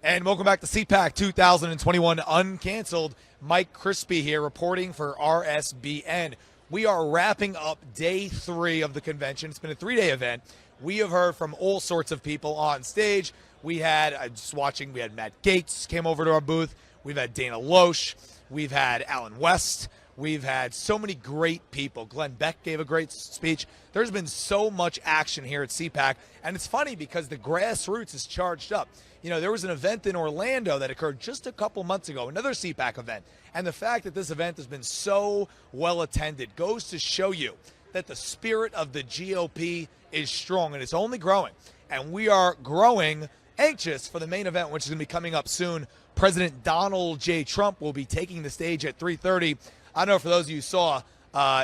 And welcome back to Cpac 2021 Uncanceled. Mike Crispi here reporting for RSBN. We are wrapping up day 3 of the convention. It's been a 3-day event. We have heard from all sorts of people on stage. We had, we had Matt Gaetz came over to our booth. We've had Dana Loesch. We've had Alan West. We've had so many great people. Glenn Beck gave a great speech. There's been so much action here at Cpac, and it's funny because the grassroots is charged up. You know, there was an event in Orlando that occurred just a couple months ago, another Cpac event, and the fact that this event has been so well attended goes to show you that the spirit of the GOP is strong, and it's only growing. And we are growing anxious for the main event, which is going to be coming up soon. President Donald J. Trump will be taking the stage at 3:30. I don't know, for those of you who saw,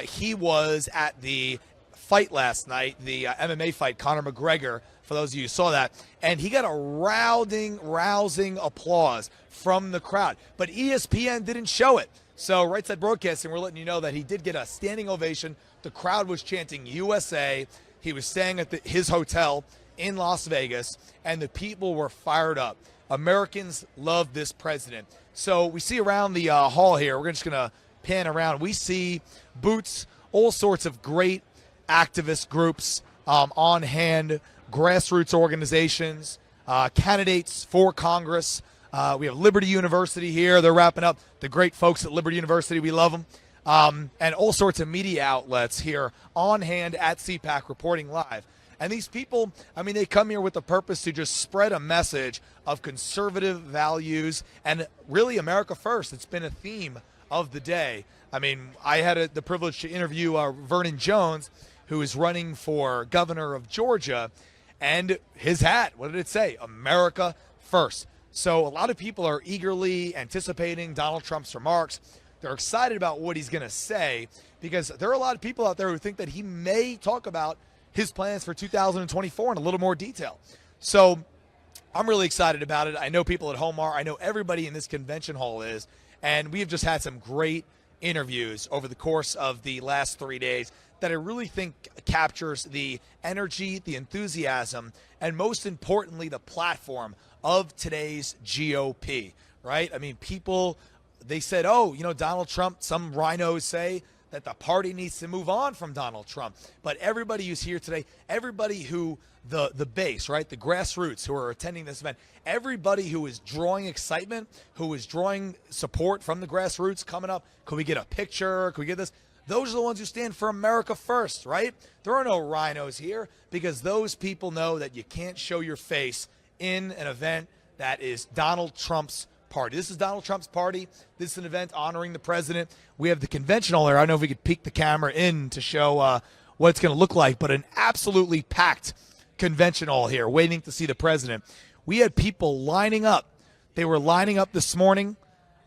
he was at the fight last night, the MMA fight, Conor McGregor, for those of you who saw that, and he got a rousing applause from the crowd. But ESPN didn't show it. So Right Side Broadcasting, we're letting you know that he did get a standing ovation. The crowd was chanting USA. He was staying at his hotel in Las Vegas, and the people were fired up. Americans love this president. So we see around the hall here, we're just going to pan around. We see boots, all sorts of great activist groups on hand, grassroots organizations, candidates for Congress. We have Liberty University here. They're wrapping up. The great folks at Liberty University, we love them. And all sorts of media outlets here on hand at Cpac reporting live. And these people, I mean, they come here with the purpose to just spread a message of conservative values and really America first. It's been a theme of the day. I mean, I had the privilege to interview Vernon Jones, who is running for governor of Georgia, and his hat, what did it say? America first. So a lot of people are eagerly anticipating Donald Trump's remarks. They're excited about what he's going to say because there are a lot of people out there who think that he may talk about his plans for 2024 in a little more detail. So I'm really excited about it. I know people at home are. I know everybody in this convention hall is. And we have just had some great interviews over the course of the last 3 days that I really think captures the energy, the enthusiasm, and most importantly, the platform of today's GOP, right? I mean, people, they said, oh, you know, Donald Trump, some rhinos say that the party needs to move on from Donald Trump. But everybody who's here today, everybody who, the base, right, the grassroots who are attending this event, everybody who is drawing excitement, who is drawing support from the grassroots coming up, could we get a picture, could we get this? Those are the ones who stand for America first, right? There are no rhinos here because those people know that you can't show your face in an event that is Donald Trump's party. This is Donald Trump's party. This is an event honoring the president. We have the convention hall there. I don't know if we could peek the camera in to show what it's going to look like, but an absolutely packed convention hall here waiting to see the president. We had people lining up. They were lining up this morning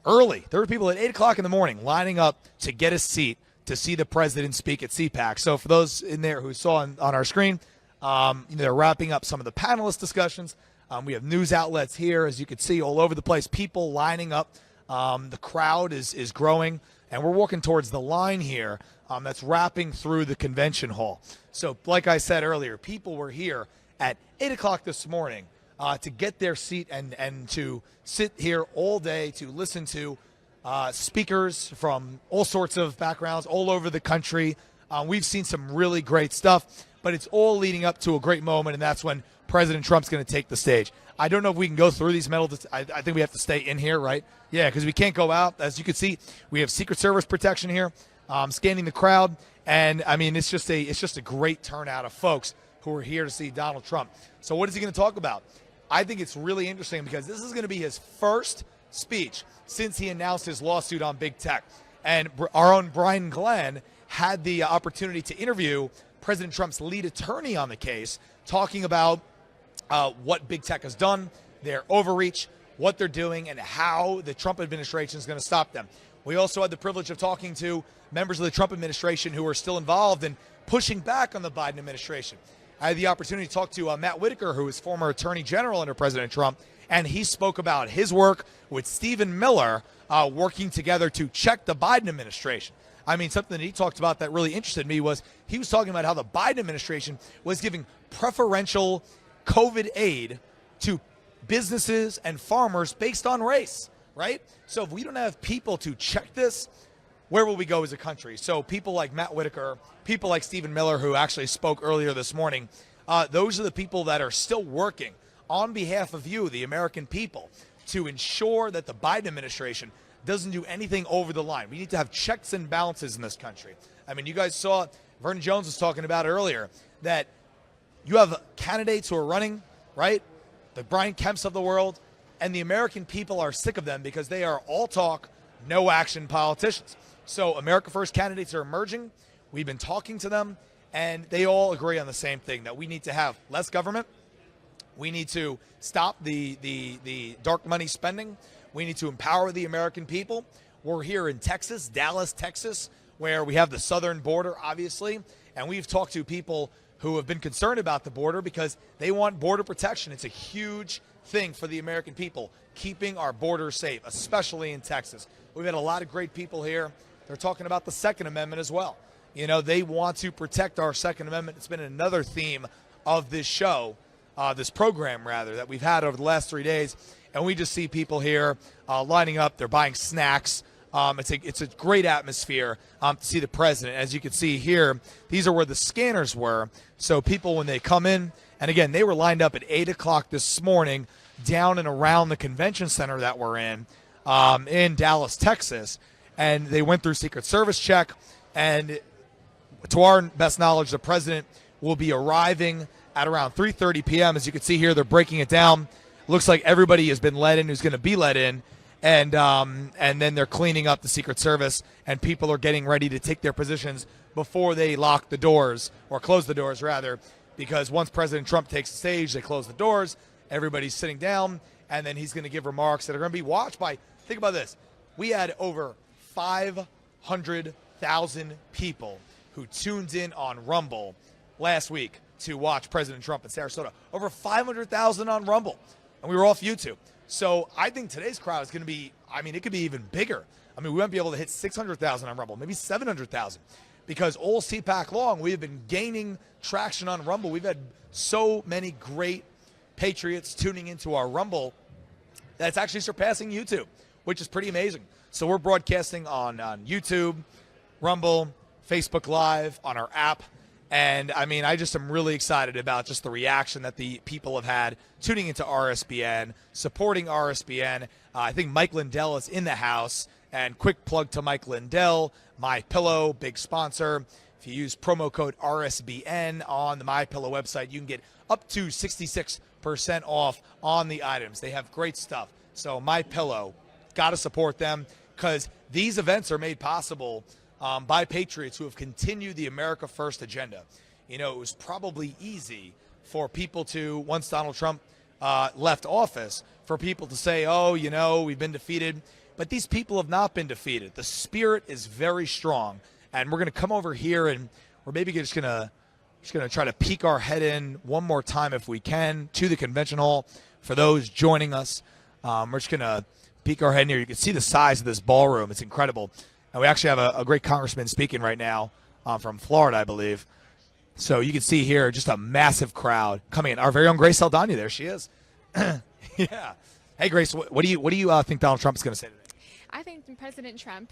early. There were people at 8 o'clock in the morning lining up to get a seat to see the president speak at Cpac. So for those in there who saw on our screen, they're wrapping up some of the panelist discussions. We have news outlets here, as you can see, all over the place, people lining up. The crowd is growing, and we're walking towards the line here that's wrapping through the convention hall. So like I said earlier, people were here at 8 o'clock this morning to get their seat and to sit here all day to listen to speakers from all sorts of backgrounds all over the country. We've seen some really great stuff, but it's all leading up to a great moment, and that's when President Trump's going to take the stage. I don't know if we can go through these medals. I think we have to stay in here, right? Yeah, because we can't go out. As you can see, we have Secret Service protection here, scanning the crowd, and I mean it's just a great turnout of folks who are here to see Donald Trump. So what is he going to talk about? I think it's really interesting because this is going to be his first speech since he announced his lawsuit on big tech. And our own Brian Glenn had the opportunity to interview President Trump's lead attorney on the case, talking about what big tech has done, their overreach, what they're doing, and how the Trump administration is going to stop them. We also had the privilege of talking to members of the Trump administration who are still involved in pushing back on the Biden administration. I had the opportunity to talk to Matt Whitaker, who is former attorney general under President Trump, and he spoke about his work with Stephen Miller working together to check the Biden administration. I mean, something that he talked about that really interested me was he was talking about how the Biden administration was giving preferential COVID aid to businesses and farmers based on race, right? So if we don't have people to check this, where will we go as a country? So people like Matt Whitaker, people like Stephen Miller, who actually spoke earlier this morning, those are the people that are still working on behalf of you, the American people, to ensure that the Biden administration doesn't do anything over the line. We need to have checks and balances in this country. I mean, you guys saw, Vernon Jones was talking about earlier, that you have candidates who are running, right? The Brian Kemps of the world, and the American people are sick of them because they are all talk, no action politicians. So America First candidates are emerging. We've been talking to them, and they all agree on the same thing, that we need to have less government. We need to stop the dark money spending. We need to empower the American people. We're here in Texas, Dallas, Texas, where we have the southern border, obviously, and we've talked to people who have been concerned about the border because they want border protection. It's a huge thing for the American people, keeping our borders safe, especially in Texas. We've had a lot of great people here. They're talking about the Second Amendment as well. You know, they want to protect our Second Amendment. It's been another theme of this show, this program, rather, that we've had over the last 3 days. And we just see people here lining up. They're buying snacks. It's a great atmosphere to see the president. As you can see here, these are where the scanners were. So people, when they come in, and again, they were lined up at 8 o'clock this morning down and around the convention center that we're in Dallas, Texas. And they went through Secret Service check. And to our best knowledge, the president will be arriving at around 3:30 p.m. As you can see here, they're breaking it down. Looks like everybody has been let in who's going to be let in. And then they're cleaning up the Secret Service, and people are getting ready to take their positions before they lock the doors, or close the doors, rather, because once President Trump takes the stage, they close the doors, everybody's sitting down, and then he's going to give remarks that are going to be watched by, think about this, we had over 500,000 people who tuned in on Rumble last week to watch President Trump in Sarasota. Over 500,000 on Rumble, and we were off YouTube. So I think today's crowd is going to be, I mean, it could be even bigger. I mean, we might be able to hit 600,000 on Rumble, maybe 700,000, because all Cpac long, we have been gaining traction on Rumble. We've had so many great patriots tuning into our Rumble that's actually surpassing YouTube, which is pretty amazing. So we're broadcasting on YouTube, Rumble, Facebook Live, on our app. And, I mean, I just am really excited about just the reaction that the people have had tuning into RSBN, supporting RSBN. I think Mike Lindell is in the house. And quick plug to Mike Lindell, MyPillow, big sponsor. If you use promo code RSBN on the MyPillow website, you can get up to 66% off on the items. They have great stuff. So MyPillow, got to support them because these events are made possible by patriots who have continued the America First agenda. You know, it was probably easy for people to, once Donald Trump left office, for people to say, oh, you know, we've been defeated. But these people have not been defeated. The spirit is very strong. And we're going to come over here and we're maybe just going to try to peek our head in one more time if we can to the convention hall. For those joining us, we're just going to peek our head in here. You can see the size of this ballroom. It's incredible. And we actually have a great congressman speaking right now from Florida, I believe. So you can see here just a massive crowd coming in. Our very own Grace Saldana, there she is. Yeah. Hey, Grace, what do you think Donald Trump is going to say today? I think President Trump,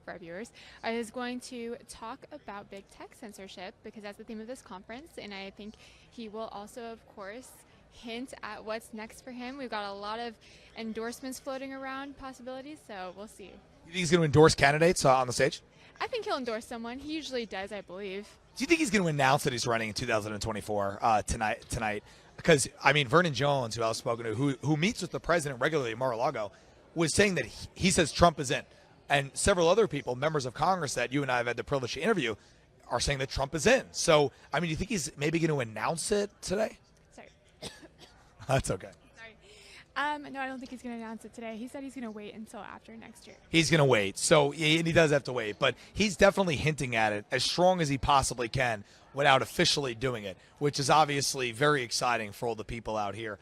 for our viewers, is going to talk about big tech censorship because that's the theme of this conference. And I think he will also, of course, hint at what's next for him. We've got a lot of endorsements floating around, possibilities, so we'll see. You think he's going to endorse candidates on the stage? I think he'll endorse someone. He usually does, I believe. Do you think he's going to announce that he's running in 2024 tonight? Because, I mean, Vernon Jones, who I've spoken to, who meets with the president regularly in Mar-a-Lago, was saying that he says Trump is in. And several other people, members of Congress that you and I have had the privilege to interview, are saying that Trump is in. So, I mean, do you think he's maybe going to announce it today? Sorry. That's okay. No, I don't think he's going to announce it today. He said he's going to wait until after next year. He's going to wait. So, and he does have to wait. But he's definitely hinting at it as strong as he possibly can without officially doing it, which is obviously very exciting for all the people out here.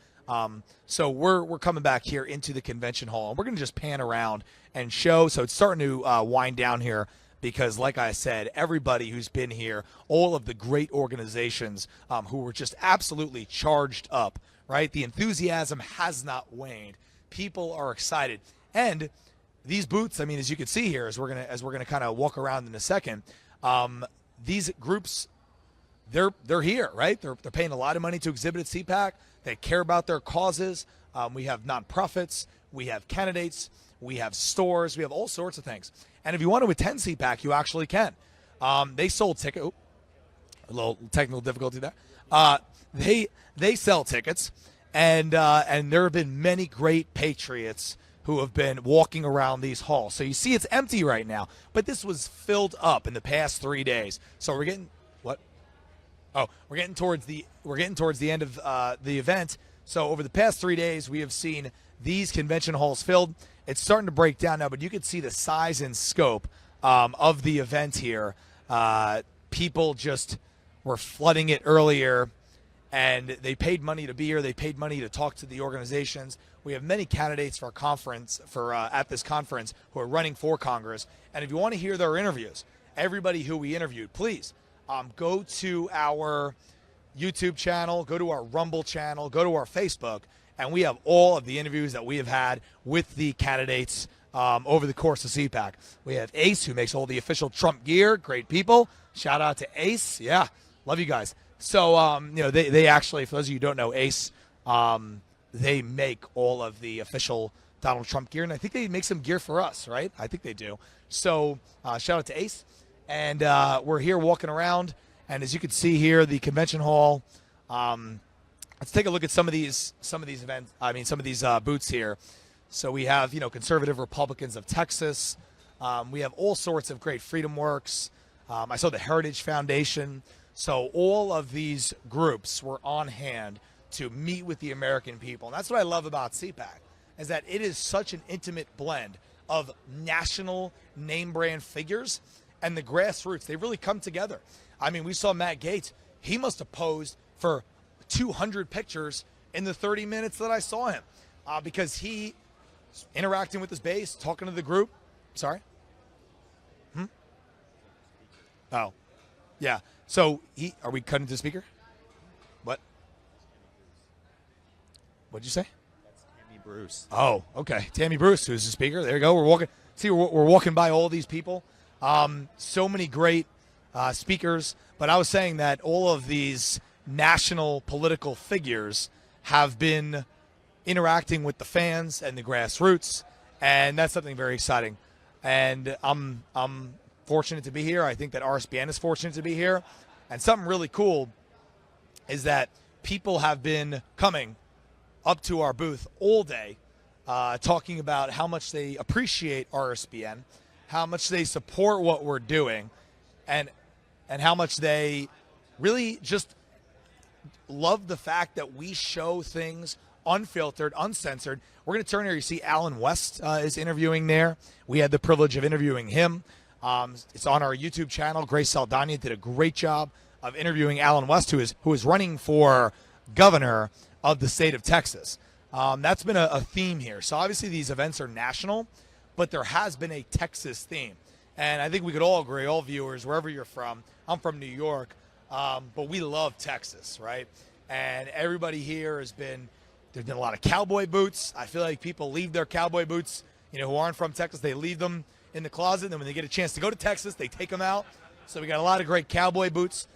So we're coming back here into the convention hall, and we're going to just pan around and show. So it's starting to wind down here because, like I said, everybody who's been here, all of the great organizations who were just absolutely charged up right? The enthusiasm has not waned. People are excited. And these booths, I mean, as you can see here, as we're gonna kind of walk around in a second, these groups, they're here, right? They're paying a lot of money to exhibit at Cpac. They care about their causes. We have nonprofits, we have candidates, we have stores, we have all sorts of things. And if you want to attend Cpac, you actually can. They sold tickets. A little technical difficulty there. They sell tickets, and there have been many great patriots who have been walking around these halls. So you see it's empty right now, but this was filled up in the past 3 days. So we're getting what? Oh, we're getting towards the end of the event. So over the past 3 days, we have seen these convention halls filled. It's starting to break down now, but you can see the size and scope of the event here. People just were flooding it earlier, and they paid money to be here. They paid money to talk to the organizations. We have many candidates for our conference, at this conference, who are running for Congress. And if you want to hear their interviews, everybody who we interviewed, please go to our YouTube channel, go to our Rumble channel, go to our Facebook, and we have all of the interviews that we have had with the candidates over the course of Cpac. We have Ace, who makes all the official Trump gear. Great people. Shout out to Ace. Yeah, love you guys. So, they actually, for those of you who don't know, Ace, they make all of the official Donald Trump gear, and I think they make some gear for us, right? I think they do. So, shout out to Ace. And we're here walking around, and as you can see here, the convention hall. Let's take a look at some of these events. I mean, some of these booths here. So we have, conservative Republicans of Texas. We have all sorts of great Freedom Works. I saw the Heritage Foundation. So all of these groups were on hand to meet with the American people. And that's what I love about Cpac, is that it is such an intimate blend of national name brand figures and the grassroots. They really come together. I mean, we saw Matt Gaetz. He must have posed for 200 pictures in the 30 minutes that I saw him, because he interacting with his base, talking to the group. Sorry? Oh, yeah. So are we cutting to the speaker? What? What'd you say? That's Tammy Bruce. Oh, okay. Tammy Bruce, who's the speaker. There you go. We're walking. See, we're walking by all these people. So many great speakers. But I was saying that all of these national political figures have been interacting with the fans and the grassroots, and that's something very exciting. And I'm fortunate to be here. I think that RSBN is fortunate to be here. And something really cool is that people have been coming up to our booth all day, talking about how much they appreciate RSBN, how much they support what we're doing, and how much they really just love the fact that we show things unfiltered, uncensored. We're going to turn here. You see Alan West is interviewing there. We had the privilege of interviewing him. It's on our YouTube channel. Grace Saldana did a great job of interviewing Alan West, who is running for governor of the state of Texas. That's been a theme here. So obviously these events are national, but there has been a Texas theme. And I think we could all agree, all viewers, wherever you're from. I'm from New York, but we love Texas, right? And everybody here there's been a lot of cowboy boots. I feel like people leave their cowboy boots, who aren't from Texas, they leave them in the closet. And then when they get a chance to go to Texas, they take them out. So we got a lot of great cowboy boots.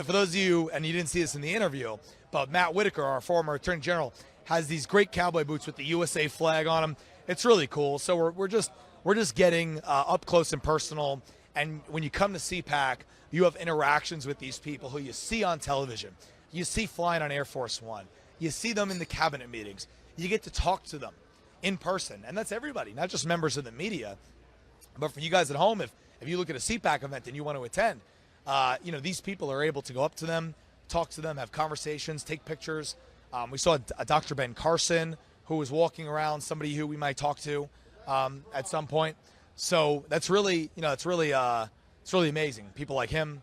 For those of you, and you didn't see this in the interview, but Matt Whitaker, our former Attorney General, has these great cowboy boots with the USA flag on them. It's really cool. So we're just getting up close and personal. And when you come to Cpac, you have interactions with these people who you see on television. You see flying on Air Force One. You see them in the cabinet meetings. You get to talk to them in person. And that's everybody, not just members of the media. But for you guys at home, if you look at a Cpac event and you want to attend, these people are able to go up to them, talk to them, have conversations, take pictures. We saw a Dr. Ben Carson who was walking around, somebody who we might talk to at some point. So that's really, it's really amazing. People like him,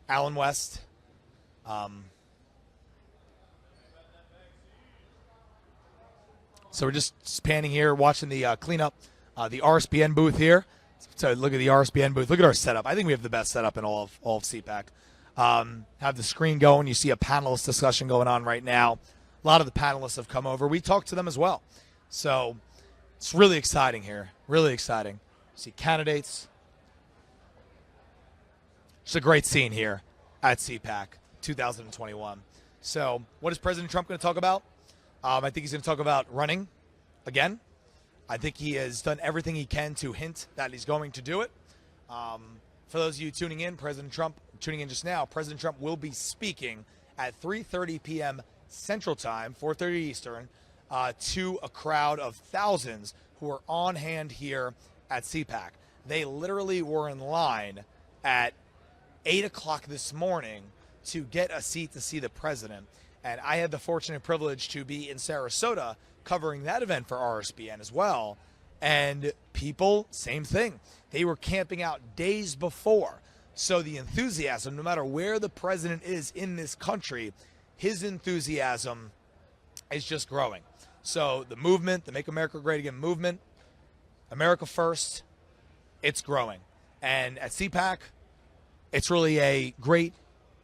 Alan West. So we're just panning here, watching the cleanup, the RSBN booth here. So look at the RSBN booth. Look at our setup. I think we have the best setup in all of Cpac. Have the screen going. You see a panelist discussion going on right now. A lot of the panelists have come over. We talked to them as well. So it's really exciting here. Really exciting. See candidates. It's a great scene here at Cpac 2021. So what is President Trump going to talk about? I think he's going to talk about running again. I think he has done everything he can to hint that he's going to do it. For those of you tuning in, President Trump will be speaking at 3:30 p.m. Central Time, 4:30 Eastern, to a crowd of thousands who are on hand here at Cpac. They literally were in line at 8 o'clock this morning to get a seat to see the president. And I had the fortunate privilege to be in Sarasota covering that event for RSBN as well. And people, same thing. They were camping out days before. So the enthusiasm, no matter where the president is in this country, his enthusiasm is just growing. So the movement, the Make America Great Again movement, America First, it's growing. And at Cpac, it's really a great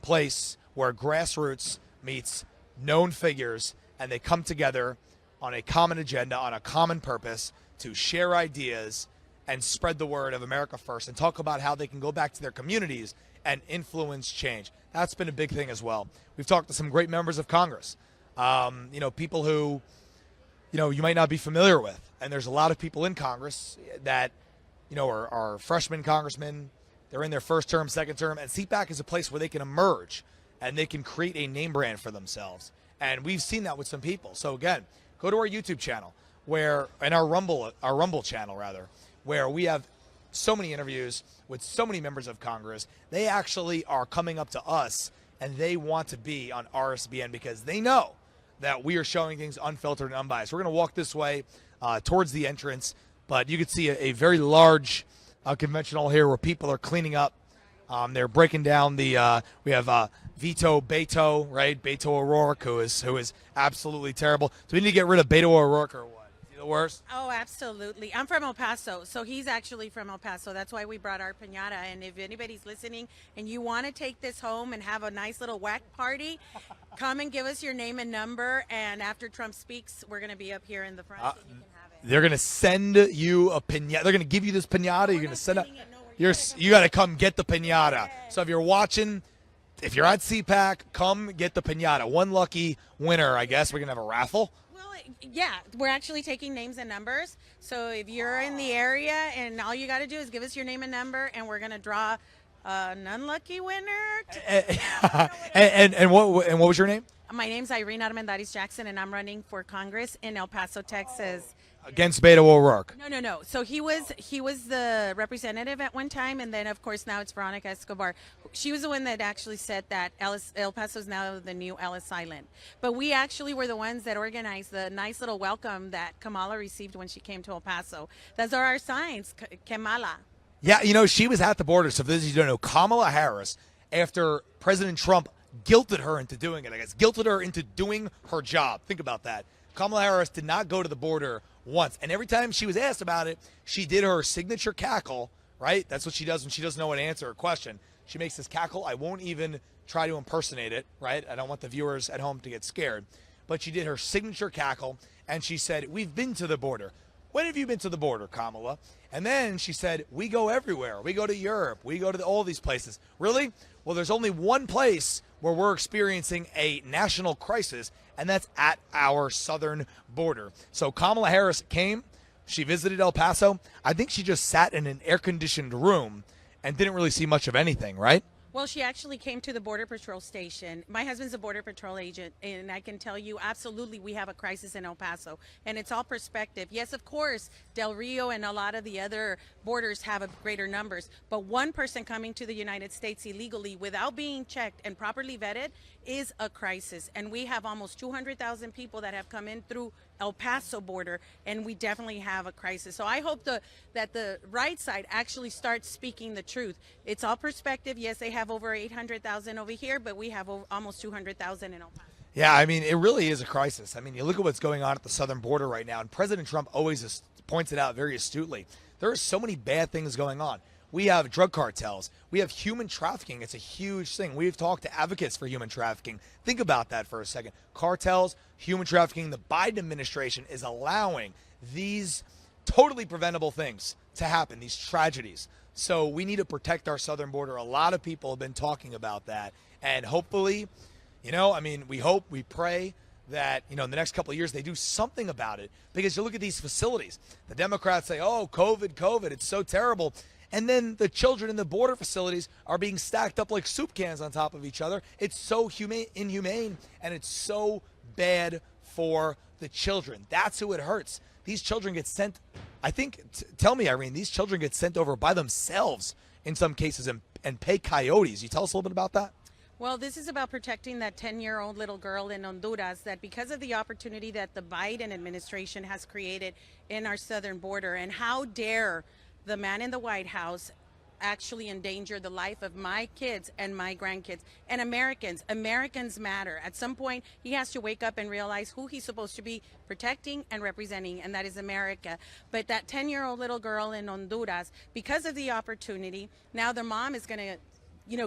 place where grassroots meets known figures, and they come together on a common agenda, on a common purpose to share ideas and spread the word of America First and talk about how they can go back to their communities and influence change. That's been a big thing as well. We've talked to some great members of Congress, people who, you might not be familiar with. And there's a lot of people in Congress that, are freshman congressmen. They're in their first term, second term, and Cpac is a place where they can emerge and they can create a name brand for themselves. And we've seen that with some people. So again, go to our YouTube channel and our Rumble channel rather, where we have so many interviews with so many members of Congress. They actually are coming up to us and they want to be on RSBN because they know that we are showing things unfiltered and unbiased. We're going to walk this way towards the entrance, but you can see a very large convention hall here where people are cleaning up. They're breaking down we have Beto, right? Beto O'Rourke, who is absolutely terrible. So we need to get rid of Beto O'Rourke or what? Is he the worst? Oh, absolutely. I'm from El Paso, so he's actually from El Paso. That's why we brought our piñata. And if anybody's listening and you want to take this home and have a nice little whack party, come and give us your name and number. And after Trump speaks, we're going to be up here in the front so you can have it. They're going to send you a piñata. They're going to give you this piñata. You're going to send up. You got to come get the piñata. So if you're watching, if you're at Cpac, come get the piñata. One lucky winner, I guess. We're going to have a raffle. Well, yeah, we're actually taking names and numbers. So if you're in the area and all you got to do is give us your name and number, and we're going to draw an unlucky winner. And what was your name? My name's Irene Armendariz Jackson, and I'm running for Congress in El Paso, Texas. Against Beto O'Rourke. No. So he was the representative at one time, and then of course now it's Veronica Escobar. She was the one that actually said that El Paso is now the new Ellis Island. But we actually were the ones that organized the nice little welcome that Kamala received when she came to El Paso. Those are our signs, Kamala. Yeah, she was at the border. So for those of you who don't know, Kamala Harris, after President Trump guilted her into doing it, guilted her into doing her job. Think about that. Kamala Harris did not go to the border once. And every time she was asked about it, she did her signature cackle, right? That's what she does when she doesn't know how to answer a question. She makes this cackle. I won't even try to impersonate it, right? I don't want the viewers at home to get scared. But she did her signature cackle, and she said, we've been to the border. When have you been to the border, Kamala? And then she said, we go everywhere. We go to Europe. We go to all these places. Really? Well, there's only one place where we're experiencing a national crisis, and that's at our southern border. So Kamala Harris came. She visited El Paso. I think she just sat in an air-conditioned room and didn't really see much of anything, right? Well, she actually came to the Border Patrol station. My husband's a Border Patrol agent, and I can tell you absolutely we have a crisis in El Paso, and it's all perspective. Yes, of course, Del Rio and a lot of the other borders have a greater numbers, but one person coming to the United States illegally without being checked and properly vetted is a crisis. And we have almost 200,000 people that have come in through El Paso border, and we definitely have a crisis. So I hope that the right side actually starts speaking the truth. It's all perspective. Yes, they have over 800,000 over here, but we have almost 200,000 in El Paso. Yeah, I mean, it really is a crisis. I mean, you look at what's going on at the southern border right now, and President Trump always points it out very astutely. There are so many bad things going on. We have drug cartels. We have human trafficking. It's a huge thing. We've talked to advocates for human trafficking. Think about that for a second. Cartels, human trafficking. The Biden administration is allowing these totally preventable things to happen, these tragedies. So we need to protect our southern border. A lot of people have been talking about that. And hopefully, we hope, we pray that, in the next couple of years they do something about it. Because you look at these facilities. The Democrats say, oh, COVID, it's so terrible. And then the children in the border facilities are being stacked up like soup cans on top of each other. It's so inhumane, and it's so bad for the children. That's who it hurts. These children get sent, I think, tell me, Irene, these children get sent over by themselves in some cases and pay coyotes. You tell us a little bit about that? Well, this is about protecting that 10-year-old little girl in Honduras that because of the opportunity that the Biden administration has created in our southern border, and how dare the man in the White House actually endanger the life of my kids and my grandkids and Americans. Americans matter. At some point, he has to wake up and realize who he's supposed to be protecting and representing, and that is America. But that 10-year-old little girl in Honduras, because of the opportunity, now their mom is going to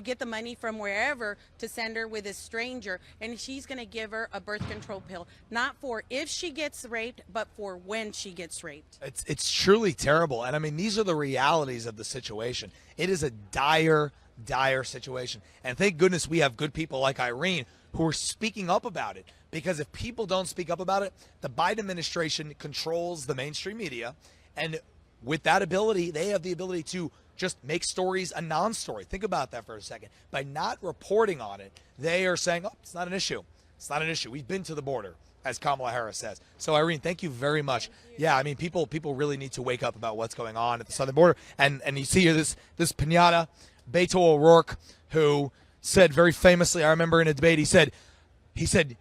get the money from wherever to send her with a stranger, and she's going to give her a birth control pill, not for if she gets raped, but for when she gets raped. It's truly terrible. And I mean, these are the realities of the situation. It is a dire situation. And thank goodness we have good people like Irene who are speaking up about it. Because if people don't speak up about it, the Biden administration controls the mainstream media. And with that ability, they have the ability to just make stories a non-story. Think about that for a second. By not reporting on it, they are saying, oh, it's not an issue. It's not an issue. We've been to the border, as Kamala Harris says. So, Irene, thank you very much. Yeah, I mean, people really need to wake up about what's going on at the southern border. And you see here this pinata, Beto O'Rourke, who said very famously, I remember in a debate, he said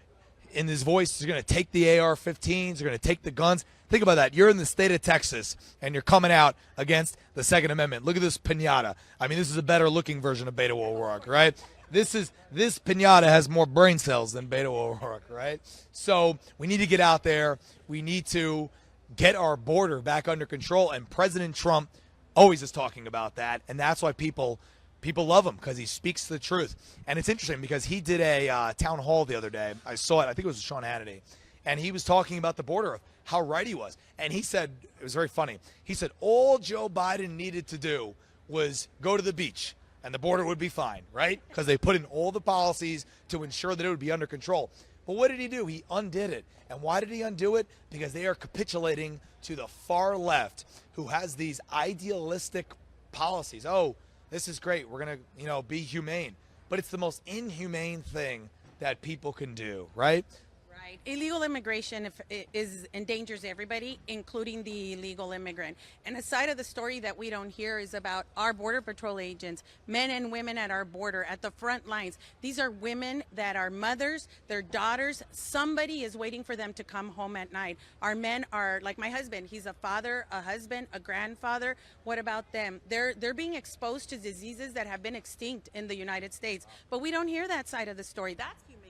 in his voice, he's going to take the AR-15s, they're going to take the guns. Think about that. You're in the state of Texas, and you're coming out against the Second Amendment. Look at this pinata. I mean, this is a better-looking version of Beto O'Rourke, right? This pinata has more brain cells than Beto O'Rourke, right? So we need to get out there. We need to get our border back under control, and President Trump always is talking about that, and that's why people love him, because he speaks the truth. And it's interesting because he did a town hall the other day. I saw it. I think it was Sean Hannity. And he was talking about the border, how right he was. And he said, it was very funny, he said all Joe Biden needed to do was go to the beach and the border would be fine, right? Because they put in all the policies to ensure that it would be under control. But what did he do? He undid it. And why did he undo it? Because they are capitulating to the far left, who has these idealistic policies. Oh, this is great. We're going to, be humane. But it's the most inhumane thing that people can do, right? Right. Illegal immigration endangers everybody, including the illegal immigrant. And a side of the story that we don't hear is about our Border Patrol agents, men and women at our border, at the front lines. These are women that are mothers, their daughters. Somebody is waiting for them to come home at night. Our men are, like my husband, he's a father, a husband, a grandfather. What about them? They're being exposed to diseases that have been extinct in the United States. But we don't hear that side of the story. That's humane.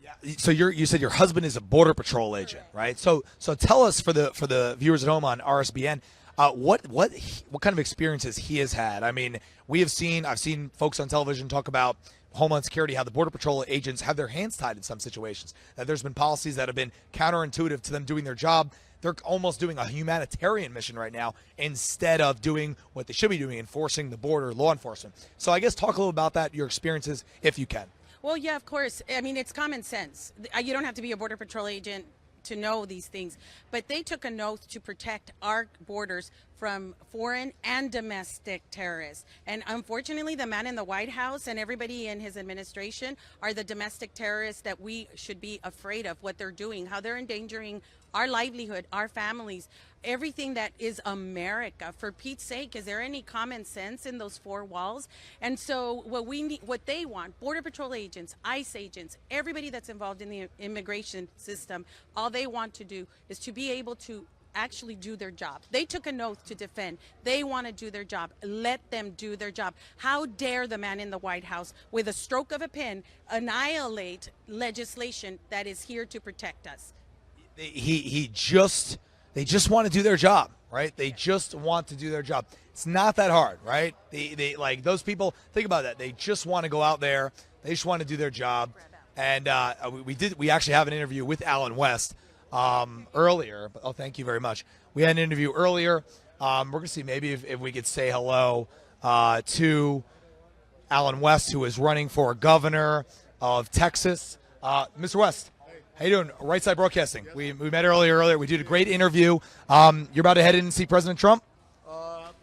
Yeah. So you said your husband is a Border Patrol agent, right? So tell us for the viewers at home on RSBN, what kind of experiences he has had. I mean, I've seen folks on television talk about Homeland Security, how the Border Patrol agents have their hands tied in some situations. That there's been policies that have been counterintuitive to them doing their job. They're almost doing a humanitarian mission right now instead of doing what they should be doing, enforcing the border, law enforcement. So I guess talk a little about that, your experiences, if you can. Well, yeah, of course. I mean, it's common sense. You don't have to be a Border Patrol agent to know these things. But they took an oath to protect our borders from foreign and domestic terrorists. And unfortunately, the man in the White House and everybody in his administration are the domestic terrorists that we should be afraid of, what they're doing, how they're endangering our livelihood, our families, everything that is America. For Pete's sake, is there any common sense in those four walls? And so what they want, Border Patrol agents, ICE agents, everybody that's involved in the immigration system, all they want to do is to be able to actually do their job. They took an oath to defend. They want to do their job. Let them do their job. How dare the man in the White House, with a stroke of a pen, annihilate legislation that is here to protect us? They just want to do their job, right? They just want to do their job. It's not that hard, right? They like those people. Think about that. They just want to go out there. They just want to do their job. And we actually have an interview with Alan West earlier. Oh, thank you very much. We had an interview earlier. We're going to see maybe if we could say hello to Alan West, who is running for governor of Texas. Mr. West, how you doing? Right Side Broadcasting. We met earlier. We did a great interview. You're about to head in and see President Trump?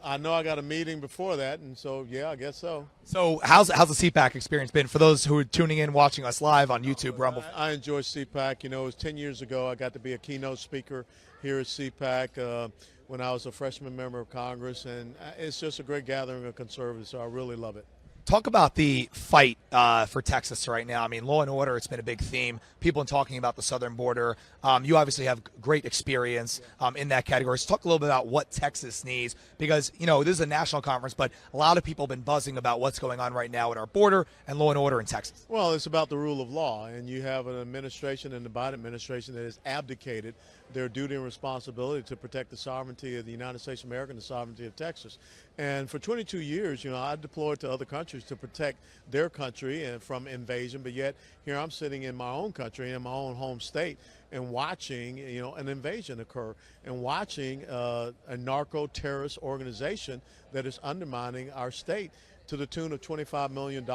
I know I got a meeting before that, and so, yeah, I guess so. So how's the Cpac experience been for those who are tuning in, watching us live on YouTube, Rumble? I enjoy Cpac. You know, it was 10 years ago I got to be a keynote speaker here at Cpac when I was a freshman member of Congress, and it's just a great gathering of conservatives, so I really love it. Talk about the fight for Texas right now. I mean, law and order, it's been a big theme. People are talking about the southern border. You obviously have great experience in that category. So talk a little bit about what Texas needs because, you know, this is a national conference, but a lot of people have been buzzing about what's going on right now at our border and law and order in Texas. Well, it's about the rule of law, and you have an administration and the Biden administration that has abdicated their duty and responsibility to protect the sovereignty of the United States of America and the sovereignty of Texas. And for 22 years, you know, I deployed to other countries to protect their country and from invasion, but yet here I'm sitting in my own country, in my own home state, and watching, you know, an invasion occur and watching a narco-terrorist organization that is undermining our state to the tune of $25 million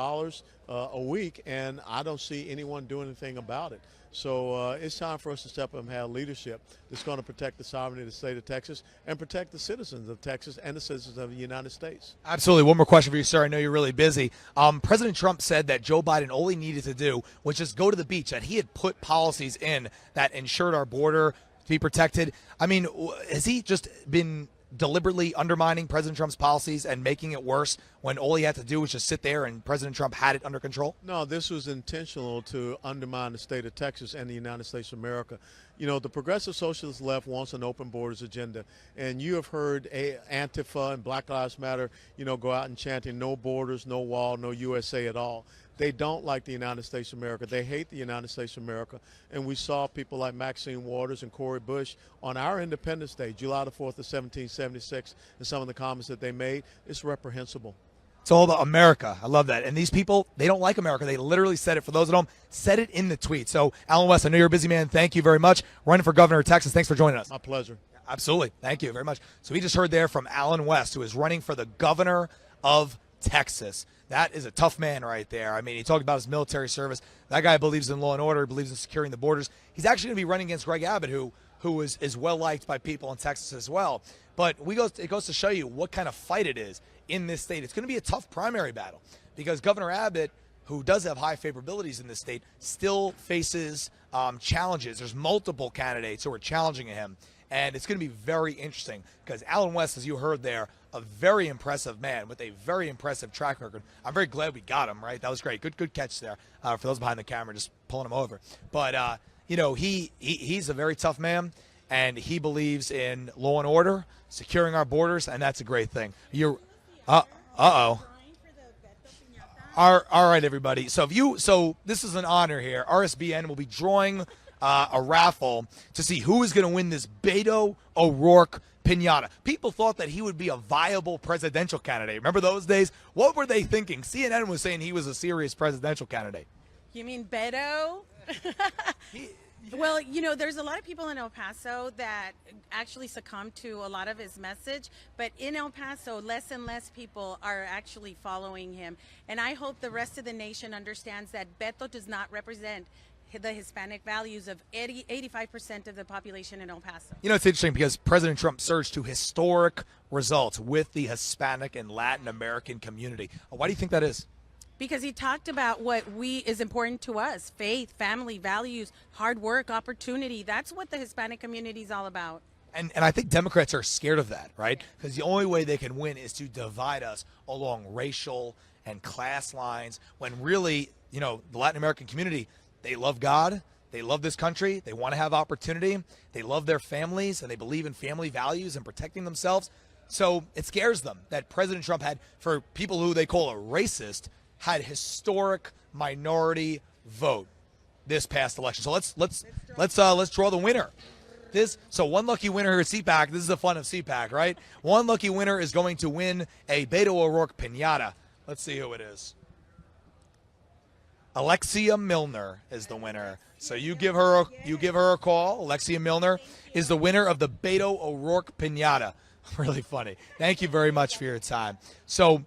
a week, and I don't see anyone doing anything about it. So it's time for us to step up and have leadership that's going to protect the sovereignty of the state of Texas and protect the citizens of Texas and the citizens of the United States. Absolutely. One more question for you, sir. I know you're really busy. President Trump said that Joe Biden all he needed to do was just go to the beach, that he had put policies in that ensured our border to be protected. I mean, has he just been deliberately undermining President Trump's policies and making it worse when all he had to do was just sit there and President Trump had it under control? No, this was intentional to undermine the state of Texas and the United States of America. You know, the progressive socialist left wants an open borders agenda, and you have heard Antifa and Black Lives Matter, you know, go out and chanting no borders, no wall, no USA at all. They don't like the United States of America. They hate the United States of America. And we saw people like Maxine Waters and Cori Bush on our Independence Day, July the 4th of 1776, and some of the comments that they made. It's reprehensible. It's all about America. I love that. And these people, they don't like America. They literally said it. For those at home, said it in the tweet. So, Alan West, I know you're a busy man. Thank you very much. Running for governor of Texas. Thanks for joining us. My pleasure. Absolutely. Thank you very much. So we just heard there from Alan West, who is running for the governor of Texas. That is a tough man right there. I mean, he talked about his military service. That guy believes in law and order, believes in securing the borders. He's actually going to be running against Greg Abbott, who is well-liked by people in Texas as well. But it goes to show you what kind of fight it is in this state. It's going to be a tough primary battle because Governor Abbott, who does have high favorabilities in this state, still faces challenges. There's multiple candidates who are challenging him. And it's going to be very interesting because Alan West, as you heard there, a very impressive man with a very impressive track record. I'm very glad we got him, right? That was great. Good catch there for those behind the camera, just pulling him over. But, you know, he's a very tough man, and he believes in law and order, securing our borders, and that's a great thing. Uh-oh. All right, everybody. So this is an honor here. RSBN will be drawing a raffle to see who is going to win this Beto O'Rourke pinata. People thought that he would be a viable presidential candidate. Remember those days? What were they thinking? CNN was saying he was a serious presidential candidate. You mean Beto? Well, you know, there's a lot of people in El Paso that actually succumb to a lot of his message, but in El Paso, less and less people are actually following him. And I hope the rest of the nation understands that Beto does not represent the Hispanic values of 85% of the population in El Paso. You know, it's interesting because President Trump surged to historic results with the Hispanic and Latin American community. Why do you think that is? Because he talked about what is important to us: faith, family, values, hard work, opportunity. That's what the Hispanic community is all about. And I think Democrats are scared of that, right? Because the only way they can win is to divide us along racial and class lines, when really, you know, the Latin American community, they love God, they love this country, they want to have opportunity, they love their families, and they believe in family values and protecting themselves. So it scares them that President Trump had, for people who they call a racist, had historic minority vote this past election. So let's draw the winner So one lucky winner here at Cpac. This is the fun of Cpac, right? One lucky winner is going to win a Beto O'Rourke piñata. Let's see who it is. Alexia Milner is the winner. So you give her a call. Alexia Milner is the winner of the Beto O'Rourke piñata. Really funny. Thank you very much for your time. So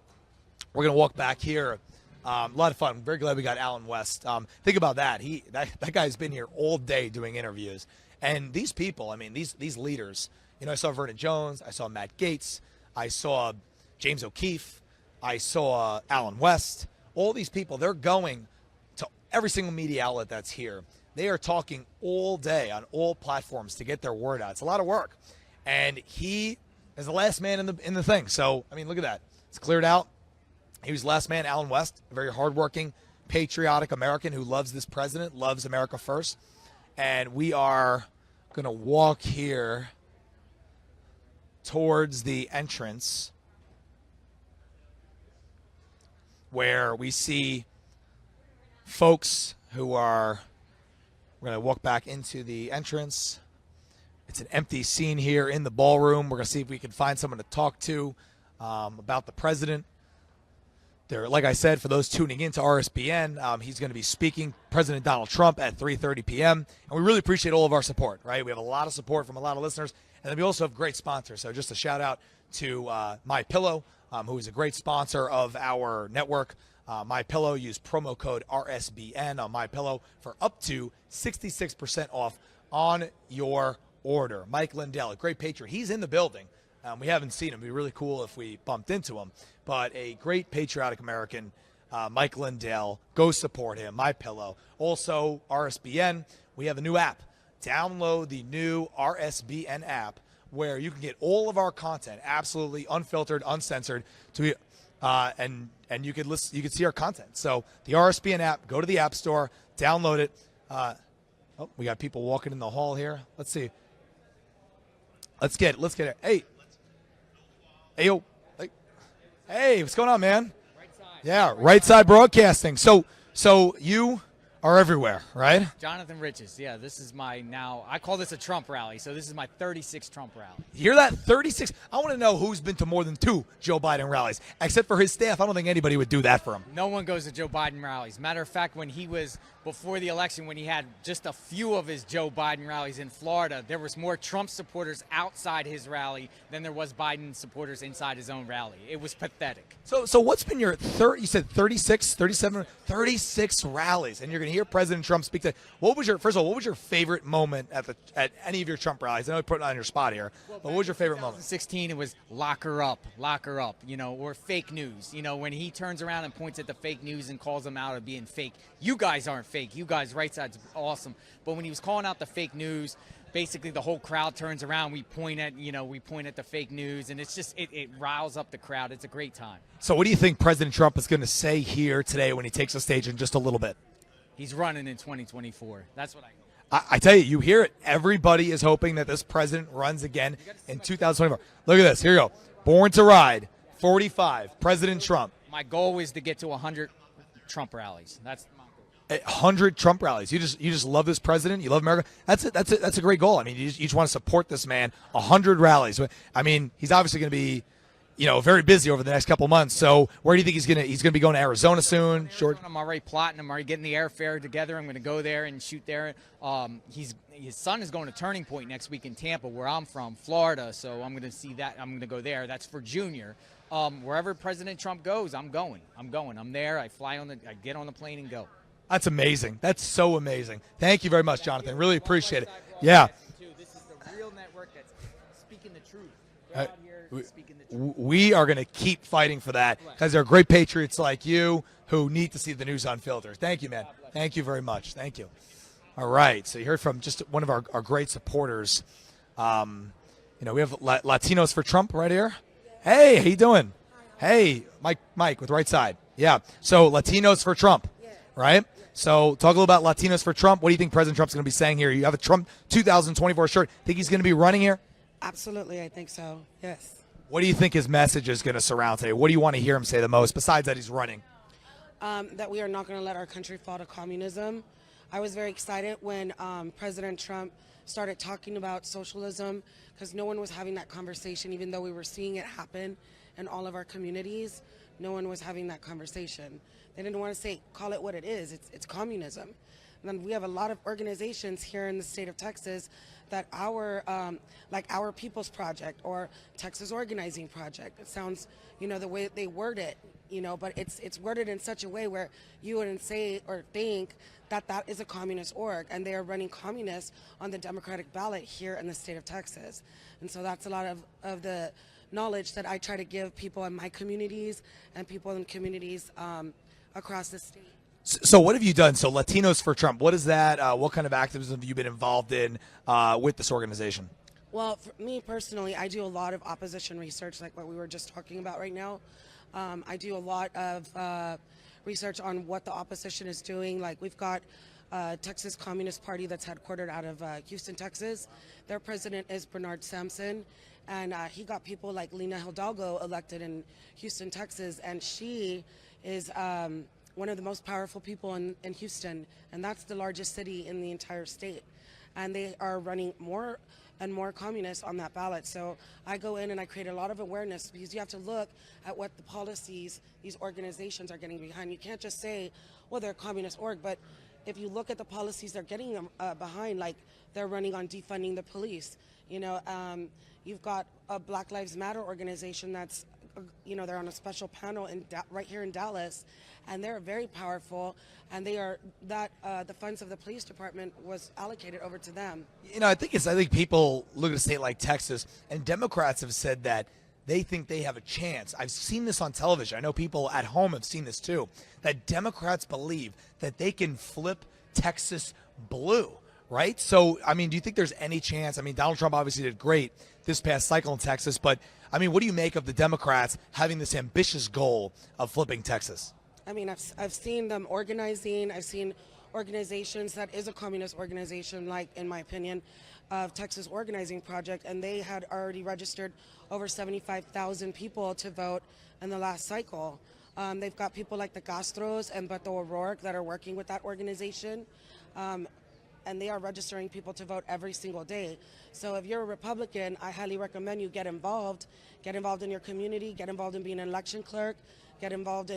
we're gonna walk back here. A lot of fun. Very glad we got Alan West. Think about that. That guy's been here all day doing interviews. And these people, I mean, these leaders. You know, I saw Vernon Jones. I saw Matt Gaetz. I saw James O'Keefe. I saw Alan West. All these people, they're going to every single media outlet that's here. They are talking all day on all platforms to get their word out. It's a lot of work. And he is the last man in the thing. So, I mean, look at that. It's cleared out. He was the last man, Alan West, a very hardworking, patriotic American who loves this president, loves America first. And we are going to walk here towards the entrance where we see folks who are, we're going to walk back into the entrance. It's an empty scene here in the ballroom. We're going to see if we can find someone to talk to about the president. There, like I said, for those tuning in to RSBN, he's going to be speaking, President Donald Trump, at 3:30 p.m. And we really appreciate all of our support, right? We have a lot of support from a lot of listeners. And then we also have great sponsors. So just a shout out to MyPillow, who is a great sponsor of our network. MyPillow, use promo code RSBN on MyPillow for up to 66% off on your order. Mike Lindell, a great patriot. He's in the building. We haven't seen him. It'd be really cool if we bumped into him. But a great patriotic American, Mike Lindell. Go support him. MyPillow. Also, RSBN. We have a new app. Download the new RSBN app where you can get all of our content, absolutely unfiltered, uncensored, and you can listen. You can see our content. So the RSBN app. Go to the App Store. Download it. Oh, we got people walking in the hall here. Let's see. Let's get it. Hey, yo. Hey, what's going on, man? Right side. Yeah, right side broadcasting. So you are everywhere, right? Jonathan Riches. Yeah, this is I call this a Trump rally. So this is my 36th Trump rally. You hear that? 36. I want to know who's been to more than 2 Joe Biden rallies. Except for his staff, I don't think anybody would do that for him. No one goes to Joe Biden rallies. Matter of fact, when he was before the election, when he had just a few of his Joe Biden rallies in Florida, there was more Trump supporters outside his rally than there was Biden supporters inside his own rally. It was pathetic. So what's been your you said 36, 37, 36 rallies, and you're going to hear President Trump speak to. What was your favorite moment at any of your Trump rallies? I know I put it on your spot here, but what was your favorite moment? 2016, it was lock her up, or fake news. When he turns around and points at the fake news and calls them out of being fake. You guys aren't fake. You guys, right side's awesome. But when he was calling out the fake news, basically the whole crowd turns around. We point at the fake news, and it's just it riles up the crowd. It's a great time. So what do you think President Trump is going to say here today when he takes the stage in just a little bit? He's running in 2024. That's what I tell you, you hear it. Everybody is hoping that this president runs again in 2024. Look at this. Here you go. Born to Ride, 45, President Trump. My goal is to get to 100 Trump rallies. That's my goal. 100 Trump rallies. You just love this president. You love America. That's a great goal. I mean, you just want to support this man. 100 rallies. I mean, he's obviously going to be, very busy over the next couple months. So where do you think he's going to be going to Arizona soon? I'm already plotting. I'm already getting the airfare together. I'm going to go there and shoot there. His son is going to Turning Point next week in Tampa, where I'm from, Florida. So I'm going to see that. I'm going to go there. That's for Junior. Wherever President Trump goes, I'm going. I'm there. I get on the plane and go. That's amazing. That's so amazing. Thank you very much, Jonathan. Really appreciate it. Yeah. This is the real network that's speaking the truth. They're out here speaking the truth. We are going to keep fighting for that because there are great patriots like you who need to see the news unfiltered. Thank you, man. Thank you very much. Thank you. All right. So you heard from just one of our great supporters. We have Latinos for Trump right here. Hey, how you doing? Hey, Mike with Right Side. Yeah. So Latinos for Trump, right? So talk a little about Latinos for Trump. What do you think President Trump's going to be saying here? You have a Trump 2024 shirt. Think he's going to be running here? Absolutely, I think so. Yes. What do you think his message is going to surround today? What do you want to hear him say the most, besides that he's running? That we are not going to let our country fall to communism. I was very excited when President Trump started talking about socialism, because no one was having that conversation, even though we were seeing it happen in all of our communities. No one was having that conversation. They didn't want to say, call it what it is. It's communism. And then we have a lot of organizations here in the state of Texas that like our People's Project or Texas Organizing Project. It sounds, the way they word it, but it's worded in such a way where you wouldn't say or think that is a communist org, and they are running communists on the Democratic ballot here in the state of Texas. And so that's a lot of the knowledge that I try to give people in my communities and people in communities across the state. So what have you done? So Latinos for Trump, what is that? What kind of activism have you been involved in with this organization? Well, for me personally, I do a lot of opposition research, like what we were just talking about right now. I do a lot of research on what the opposition is doing. Like we've got Texas Communist Party that's headquartered out of Houston, Texas. Their president is Bernard Sampson, and he got people like Lina Hidalgo elected in Houston, Texas, and she is one of the most powerful people in Houston, and that's the largest city in the entire state. And they are running more and more communists on that ballot. So I go in and I create a lot of awareness, because you have to look at what the policies these organizations are getting behind. You can't just say, well, they're a communist org, but if you look at the policies they're getting behind, like they're running on defunding the police. You've got a Black Lives Matter organization that's, they're on a special panel right here in Dallas, and they're very powerful, and they are the funds of the police department was allocated over to them. I think people look at a state like Texas, and Democrats have said that they think they have a chance. I've seen this on television. I know people at home have seen this too, that Democrats believe that they can flip Texas blue, right? So, do you think there's any chance? Donald Trump obviously did great this past cycle in Texas, but what do you make of the Democrats having this ambitious goal of flipping Texas? I've seen them organizing. I've seen organizations that is a communist organization, like, in my opinion, of Texas Organizing Project, and they had already registered over 75,000 people to vote in the last cycle. They've got people like the Castros and Beto O'Rourke that are working with that organization, and they are registering people to vote every single day. So if you're a Republican, I highly recommend you get involved in your community, get involved in being an election clerk, get involved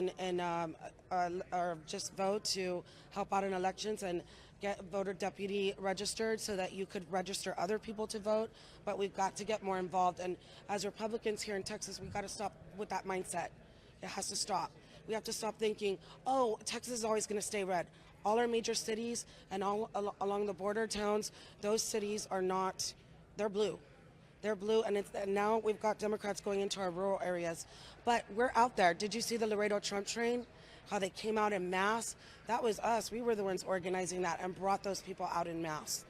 or just vote to help out in elections, and get voter deputy registered so that you could register other people to vote. But we've got to get more involved. And as Republicans here in Texas, we've got to stop with that mindset. It has to stop. We have to stop thinking, oh, Texas is always going to stay red. All our major cities and all along the border towns, those cities are not, they're blue. They're blue, and now we've got Democrats going into our rural areas. But we're out there. Did you see the Laredo Trump train? How they came out en masse? That was us. We were the ones organizing that and brought those people out en masse.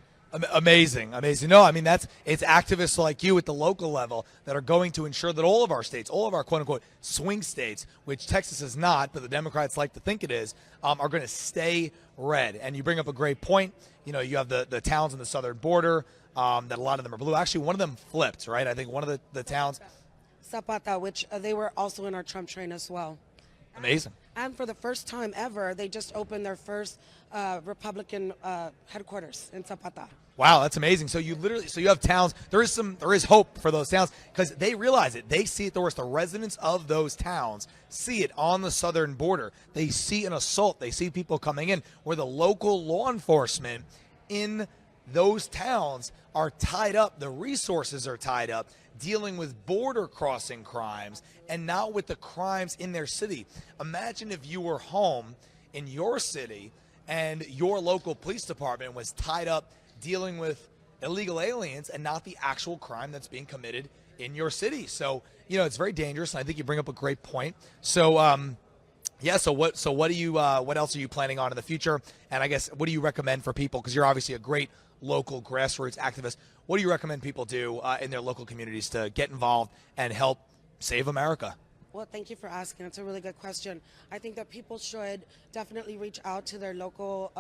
Amazing. No, it's activists like you at the local level that are going to ensure that all of our states, all of our quote-unquote swing states, which Texas is not, but the Democrats like to think it is, are going to stay red. And you bring up a great point. You have the towns on the southern border that a lot of them are blue. Actually, one of them flipped, right? I think one of the towns. Zapata, which they were also in our Trump train as well. Amazing. And for the first time ever, they just opened their first Republican headquarters in Zapata. Wow, that's amazing. So you have towns. There is hope for those towns because they realize it. They see it. The residents of those towns see it on the southern border. They see an assault. They see people coming in where the local law enforcement in those towns are tied up. The resources are tied up dealing with border crossing crimes and not with the crimes in their city. Imagine if you were home in your city and your local police department was tied up dealing with illegal aliens and not the actual crime that's being committed in your city. So, it's very dangerous, and I think you bring up a great point. So, what else are you planning on in the future? And I guess, what do you recommend for people? Because you're obviously a great local grassroots activist. What do you recommend people do in their local communities to get involved and help save America? Well, thank you for asking. It's a really good question. I think that people should definitely reach out to their local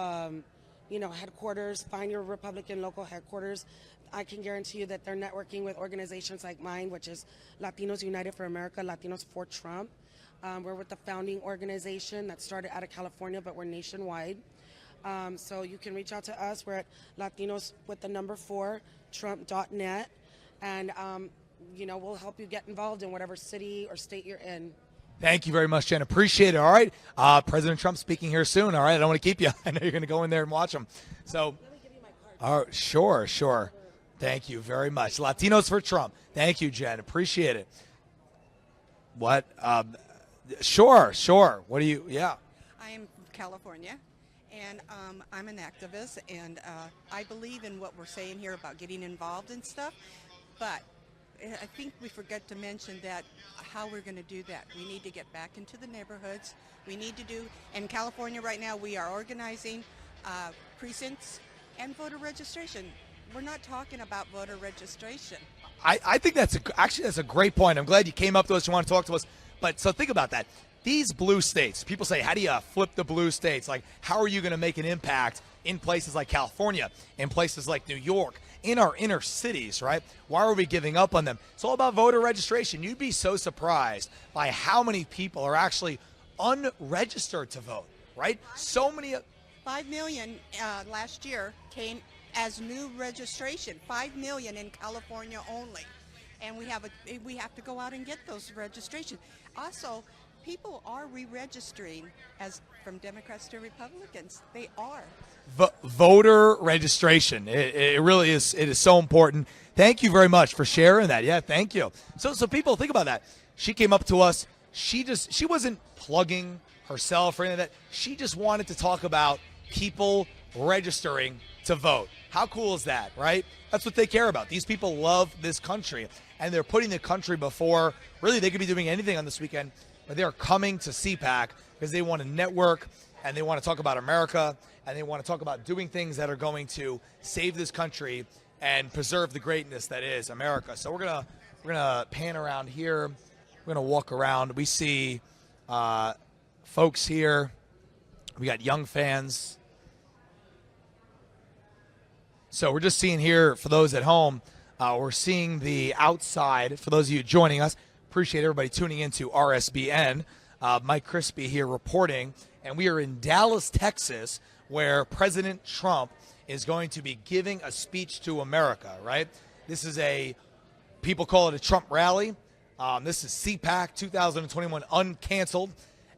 headquarters. Find your Republican local headquarters. I can guarantee you that they're networking with organizations like mine, which is Latinos United for America, Latinos for Trump. We're with the founding organization that started out of California, but we're nationwide. So you can reach out to us. We're at Latinos with the number 4 Trump.net, and we'll help you get involved in whatever city or state you're in. Thank you very much, Jen. Appreciate it. All right. President Trump speaking here soon. All right. I don't want to keep you. I know you're going to go in there and watch him. So, Let me give you my card. sure. Thank you very much. Latinos for Trump. Thank you, Jen. Appreciate it. What? Sure. What do you? Yeah. I am from California, and I'm an activist, and I believe in what we're saying here about getting involved and stuff, but I think we forget to mention that how we're going to do that. We need to get back into the neighborhoods. We need to do, in California right now, we are organizing precincts and voter registration. We're not talking about voter registration. I think that's a great point. I'm glad you came up to us. You want to talk to us. But so think about that. These blue states, people say, how do you flip the blue states? Like, how are you going to make an impact in places like California, in places like New York, in our inner cities, right? Why are we giving up on them? It's all about voter registration. You'd be so surprised by how many people are actually unregistered to vote, right? So many. 5 million last year came as new registration. 5 million in California only, and we have to go out and get those registrations. Also, people are re-registering as from Democrats to Republicans. They are. Voter registration. It really is. It is so important. Thank you very much for sharing that. Yeah, thank you. So people, think about that. She came up to us. She wasn't plugging herself or anything like that. She just wanted to talk about people registering to vote. How cool is that, right? That's what they care about. These people love this country, and they're putting the country before. Really, they could be doing anything on this weekend, but they're coming to Cpac because they want to network, and they want to talk about America, and they want to talk about doing things that are going to save this country and preserve the greatness that is America. So we're gonna pan around here. We're gonna walk around. We see folks here. We got young fans. So we're just seeing here, for those at home, we're seeing the outside. For those of you joining us, appreciate everybody tuning into RSBN. Mike Crispi here reporting, and we are in Dallas, Texas, where President Trump is going to be giving a speech to America, right? This is people call it a Trump rally. This is Cpac 2021 Uncanceled,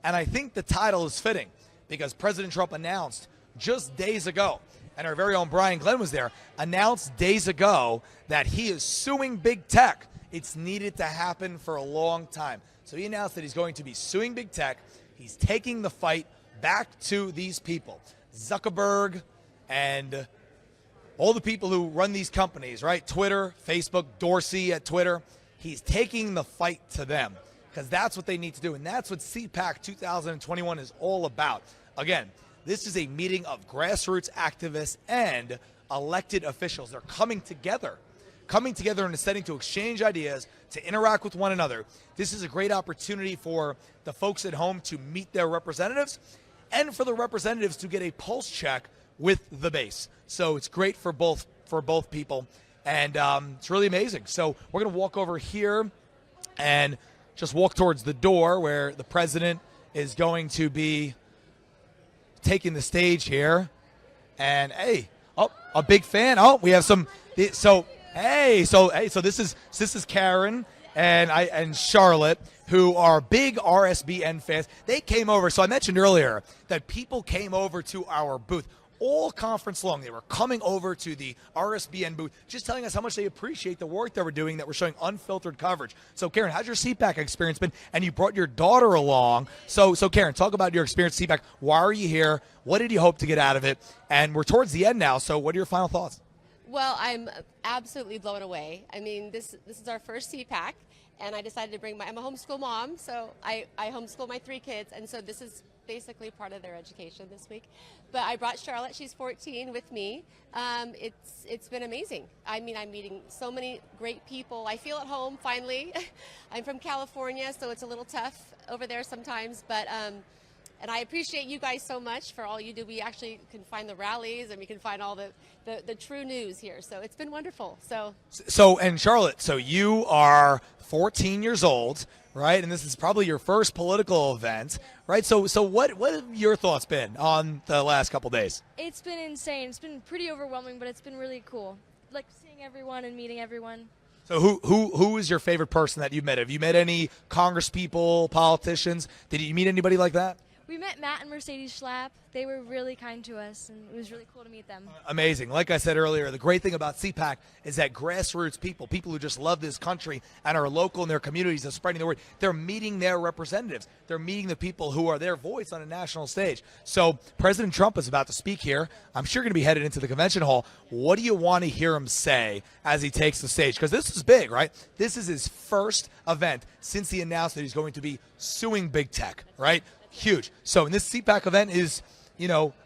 and I think the title is fitting because President Trump announced just days ago, and our very own Brian Glenn was there, announced days ago that he is suing big tech. It's needed to happen for a long time. So he announced that he's going to be suing big tech. He's taking the fight back to these people, Zuckerberg and all the people who run these companies, right? Twitter, Facebook, Dorsey at Twitter. He's taking the fight to them because that's what they need to do. And that's what Cpac 2021 is all about. Again, this is a meeting of grassroots activists and elected officials. They're coming together in a setting to exchange ideas, to interact with one another. This is a great opportunity for the folks at home to meet their representatives and for the representatives to get a pulse check with the base. So it's great for both people, and it's really amazing. So we're going to walk over here and just walk towards the door where the president is going to be taking the stage here. And a big fan. We have some. So this is Karen and Charlotte, who are big RSBN fans. They came over. So I mentioned earlier that people came over to our booth all conference long. They were coming over to the RSBN booth, just telling us how much they appreciate the work that we're doing, that we're showing unfiltered coverage. So Karen, how's your Cpac experience been? And you brought your daughter along. So Karen, talk about your experience at Cpac. Why are you here? What did you hope to get out of it? And we're towards the end now. So what are your final thoughts? Well, I'm absolutely blown away. I mean, this is our first Cpac, and I decided to bring I'm a homeschool mom, so I homeschool my 3 kids, and so this is basically part of their education this week. But I brought Charlotte, she's 14, with me. It's been amazing. I mean, I'm meeting so many great people. I feel at home, finally. I'm from California, so it's a little tough over there sometimes, but and I appreciate you guys so much for all you do. We actually can find the rallies, and we can find all the true news here. So it's been wonderful. So and Charlotte, so you are 14 years old, right? And this is probably your first political event, right? So what have your thoughts been on the last couple days? It's been insane. It's been pretty overwhelming, but it's been really cool. Like seeing everyone and meeting everyone. So who is your favorite person that you've met? Have you met any Congress people, politicians? Did you meet anybody like that? We met Matt and Mercedes Schlapp. They were really kind to us, and it was really cool to meet them. Amazing. Like I said earlier, the great thing about Cpac is that grassroots people who just love this country and are local in their communities and spreading the word, they're meeting their representatives. They're meeting the people who are their voice on a national stage. So President Trump is about to speak here. I'm sure going to be headed into the convention hall. What do you want to hear him say as he takes the stage? Because this is big, right? This is his first event since he announced that he's going to be suing big tech, right? Huge. So, and this Cpac event is,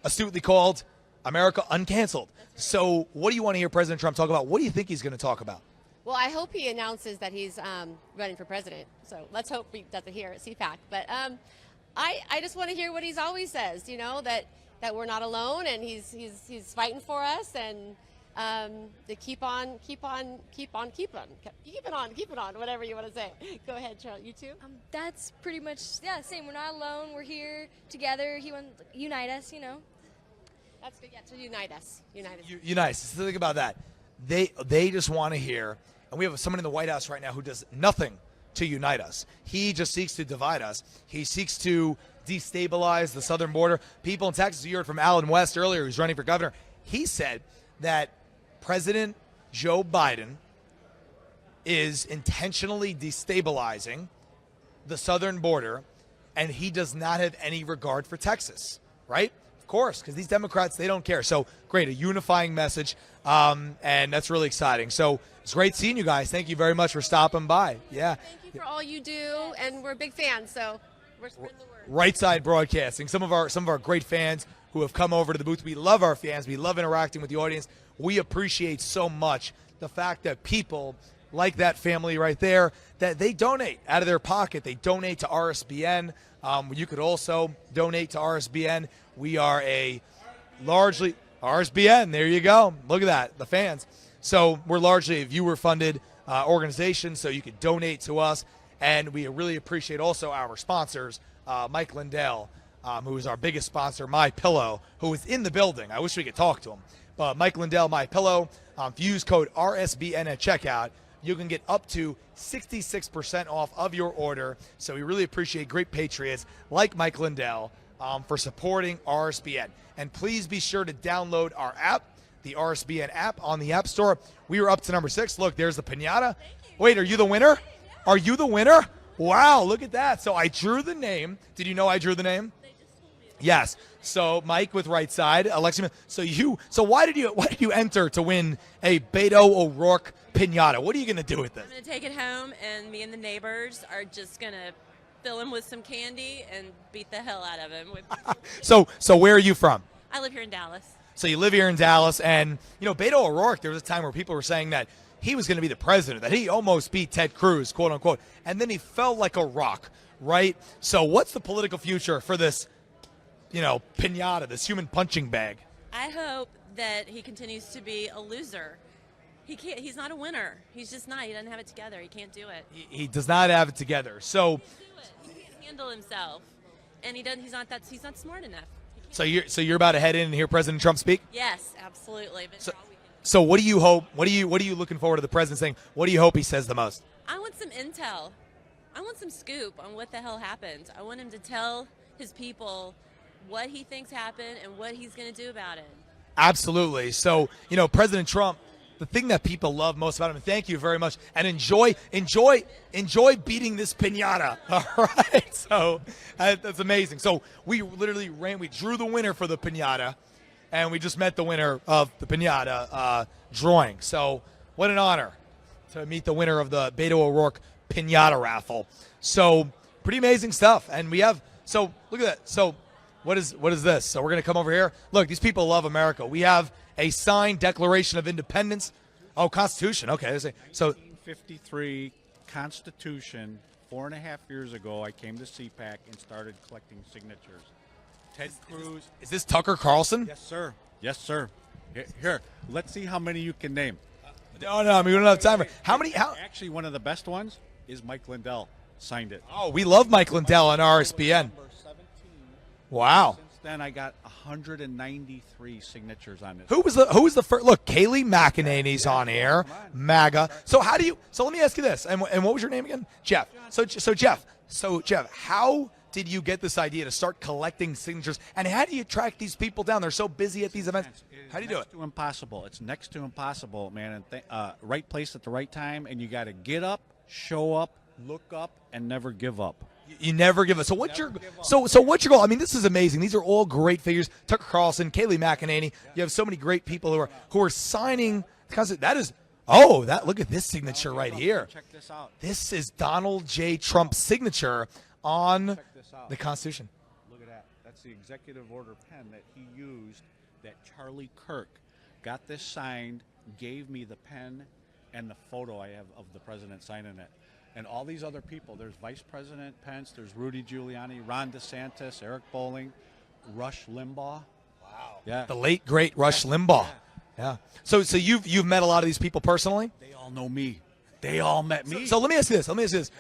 astutely called America Uncanceled. So, what do you want to hear President Trump talk about? What do you think he's going to talk about? Well, I hope he announces that he's running for president. So let's hope he does it here at Cpac. But I just want to hear what he's always says. That we're not alone, and he's fighting for us, and to keep on, whatever you want to say. Go ahead, Charlie. You too? That's pretty much, same. We're not alone. We're here together. He wants to unite us, That's good. Yeah, to unite us. Unite us. So think about that. They just want to hear, and we have someone in the White House right now who does nothing to unite us. He just seeks to divide us. He seeks to destabilize the southern border. People in Texas, you heard from Alan West earlier, who's running for governor. He said that President Joe Biden is intentionally destabilizing the southern border, and he does not have any regard for Texas, right? Of course, because these Democrats, they don't care. So great, a unifying message, and that's really exciting. So it's great seeing you guys. Thank you very much for stopping by. Yeah. Thank you for all you do, and we're big fans, so we're spreading the word. Right Side Broadcasting, some of our great fans who have come over to the booth. We love our fans. We love interacting with the audience. We appreciate so much the fact that people like that family right there, that they donate out of their pocket. They donate to RSBN. You could also donate to RSBN. We are a largely RSBN. There you go. Look at that, the fans. So we're largely a viewer-funded organization, so you could donate to us. And we really appreciate also our sponsors, Mike Lindell, who is our biggest sponsor, MyPillow, who is in the building. I wish we could talk to him. But Mike Lindell, MyPillow, if you use code RSBN at checkout, you can get up to 66% off of your order. So we really appreciate great patriots like Mike Lindell for supporting RSBN. And please be sure to download our app, the RSBN app on the App Store. We are up to number 6. Look, there's the piñata. Wait, are you the winner? Are you the winner? Wow, look at that. So I drew the name. Did you know I drew the name? Yes. So Mike with Right Side, Alexi. So why did you enter to win a Beto O'Rourke piñata? What are you going to do with this? I'm going to take it home, and me and the neighbors are just going to fill him with some candy and beat the hell out of him. So where are you from? I live here in Dallas. So you live here in Dallas, and Beto O'Rourke. There was a time where people were saying that he was going to be the president, that he almost beat Ted Cruz, quote unquote, and then he fell like a rock, right? So what's the political future for this? Piñata, this human punching bag? I hope that he continues to be a loser. He's not a winner. He's just not. He doesn't have it together. He can't do it. He does not have it together. So he can't handle himself, and he doesn't. He's not smart enough. So you're about to head in and hear President Trump speak? Yes, absolutely. But so what do you hope? What are you looking forward to the president saying? What do you hope he says the most? I want some intel. I want some scoop on what the hell happened. I want him to tell his people what he thinks happened and what he's going to do about it. Absolutely. So, President Trump, the thing that people love most about him, and thank you very much, and enjoy beating this piñata. All right. So that's amazing. So we literally we drew the winner for the piñata, and we just met the winner of the piñata drawing. So what an honor to meet the winner of the Beto O'Rourke piñata raffle. So pretty amazing stuff. And we have, so look at that. So what is this? So we're going to come over here. Look, these people love America. We have a signed Declaration of Independence. Oh, Constitution. Okay. So 1953 Constitution. 4.5 years ago, I came to Cpac and started collecting signatures. Ted Cruz. Is this Tucker Carlson? Yes, sir. Yes, sir. Here, let's see how many you can name. No, we don't have time. How many? Actually, one of the best ones is Mike Lindell. signed it. Oh, we love Mike Lindell on RSBN. Number 17. Wow. Since then, I got 193 signatures on this. Who was the first? Look, Kayleigh McEnany's on here. MAGA. So how do you? So let me ask you this. And what was your name again? Jeff. So Jeff, how did you get this idea to start collecting signatures? And how do you track these people down? They're so busy at these events. How do you do it? Next to impossible. It's next to impossible, man. And right place at the right time, and you got to get up, show up, look up, and never give up. You never give up. So what's your what's your goal? I mean, this is amazing. These are all great figures. Tucker Carlson, Kayleigh McEnany. You have so many great people who are signing. That is. Oh, look at this signature right here. Check this out. This is Donald J. Trump's signature on the Constitution. Look at that. That's the executive order pen that he used, that Charlie Kirk got this signed, gave me the pen and the photo I have of the president signing it. And all these other people, there's Vice President Pence, there's Rudy Giuliani, Ron DeSantis, Eric Bolling, Rush Limbaugh. Wow. Yeah. The late, great Rush Limbaugh. Yeah. So you've met a lot of these people personally? They all know me. They all met me. So let me ask you this.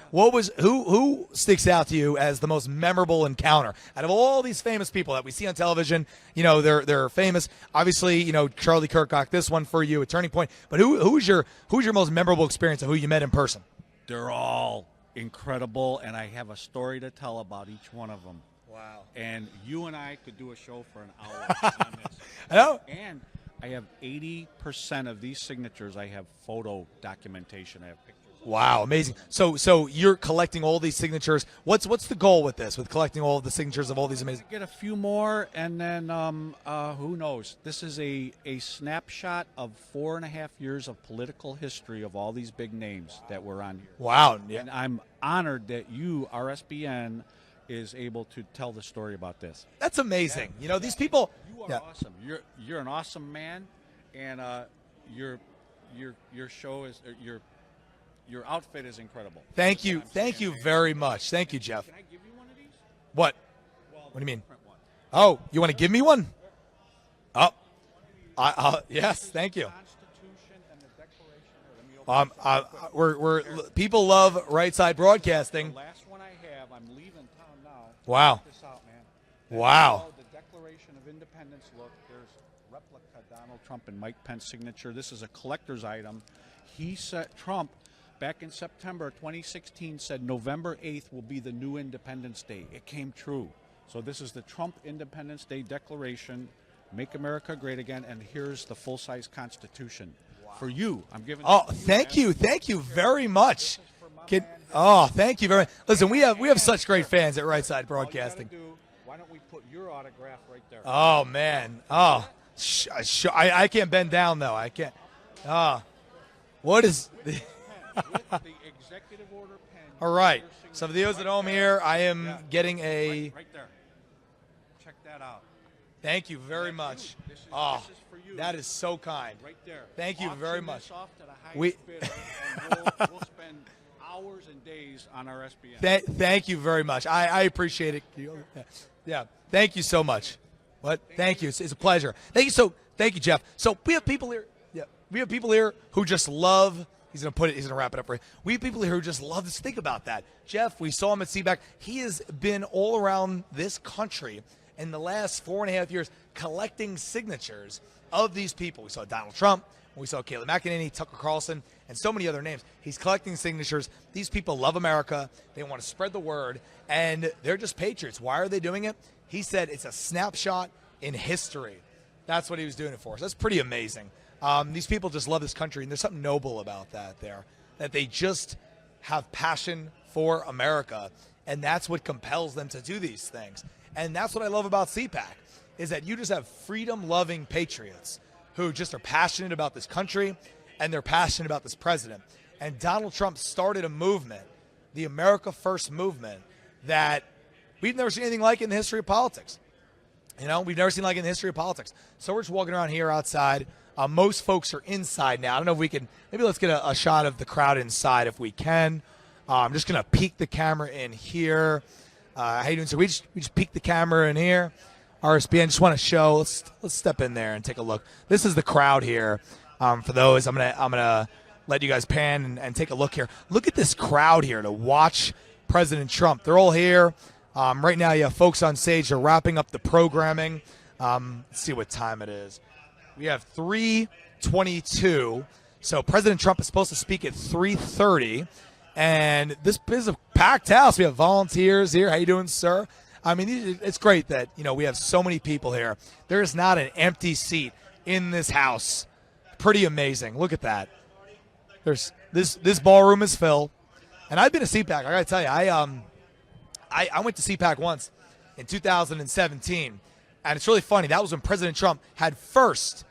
Who sticks out to you as the most memorable encounter out of all these famous people that we see on television? You know, they're famous. Obviously, you know, Charlie Kirk got this one for you, a turning point. But who's your most memorable experience of who you met in person? They're all incredible, and I have a story to tell about each one of them. Wow. And you and I could do a show for an hour on this. I know. And I have 80% of these signatures. I have photo documentation. I have pictures. Wow, amazing. So you're collecting all these signatures. What's the goal with this? With collecting all of the signatures of all these amazing. Get a few more, and then who knows? This is a snapshot of 4.5 years of political history of all these big names that were on here. Wow. Yeah. And I'm honored that you, RSBN, is able to tell the story about this. That's amazing. You know, these people. You are awesome. You're an awesome man, and your show is your outfit is incredible. Thank you very much. Thank you, Jeff. Can I give you one of these? What? What do you mean? Oh, you want to give me one? Oh, yes. Thank you. We're people love Right Side Broadcasting. The last one I have, I'm leaving town now. Wow. Check this out, man. Wow. The Declaration of Independence. Look, there's replica Donald Trump and Mike Pence signature. This is a collector's item. He said, Trump, back in September 2016, said November 8th will be the new Independence Day. It came true. So this is the Trump Independence Day Declaration, Make America Great Again, and here's the full-size Constitution. Wow. For you, I'm giving it to you, thank you very much. Thank you very much. Listen, we have such great fans at Right Side Broadcasting. Why don't we put your autograph right there? Oh, man. Oh, I can't bend down, though. I can't. What is the with the executive order pen? All right. So for those at home here, I am getting a. Right there. Check that out. Thank you very much. This is for you. That is so kind. Right there. Thank you very much. Off to the highest bidder, and we'll spend hours and days on our SBN. Thank you very much. I appreciate it. Yeah. Thank you so much. What? Thank you. It's a pleasure. Thank you, Jeff. So we have people here. Yeah. We have people here who just love. He's gonna wrap it up for you. We have people here who just love to think about that. Jeff, we saw him at Cpac. He has been all around this country in the last 4.5 years collecting signatures of these people. We saw Donald Trump, we saw Kayleigh McEnany, Tucker Carlson, and so many other names. He's collecting signatures. These people love America. They want to spread the word, and they're just patriots. Why are they doing it? He said it's a snapshot in history. That's what he was doing it for. So that's pretty amazing. These people just love this country, and there's something noble about that there, that they just have passion for America, and that's what compels them to do these things. And that's what I love about Cpac, is that you just have freedom-loving patriots who just are passionate about this country, and they're passionate about this president. And Donald Trump started a movement, the America First movement, that we've never seen anything like in the history of politics. You know, we've never seen like in the history of politics. So we're just walking around here outside. Most folks are inside now. I don't know if we can, maybe let's get a shot of the crowd inside if we can. I'm just going to peek the camera in here. How you doing? So we just peek the camera in here. RSBN, just want to show. Let's step in there and take a look. This is the crowd here. For those, I'm gonna let you guys pan and take a look here. Look at this crowd here to watch President Trump. They're all here. Right now, you have folks on stage. They're wrapping up the programming. Let's see what time it is. We have 3:22. So President Trump is supposed to speak at 3:30. And this is a packed house. We have volunteers here. How you doing, sir? I mean, it's great that, we have so many people here. There is not an empty seat in this house. Pretty amazing. Look at that. There's this ballroom is filled. And I've been to Cpac. I got to tell you, I went to Cpac once in 2017. And it's really funny. That was when President Trump had first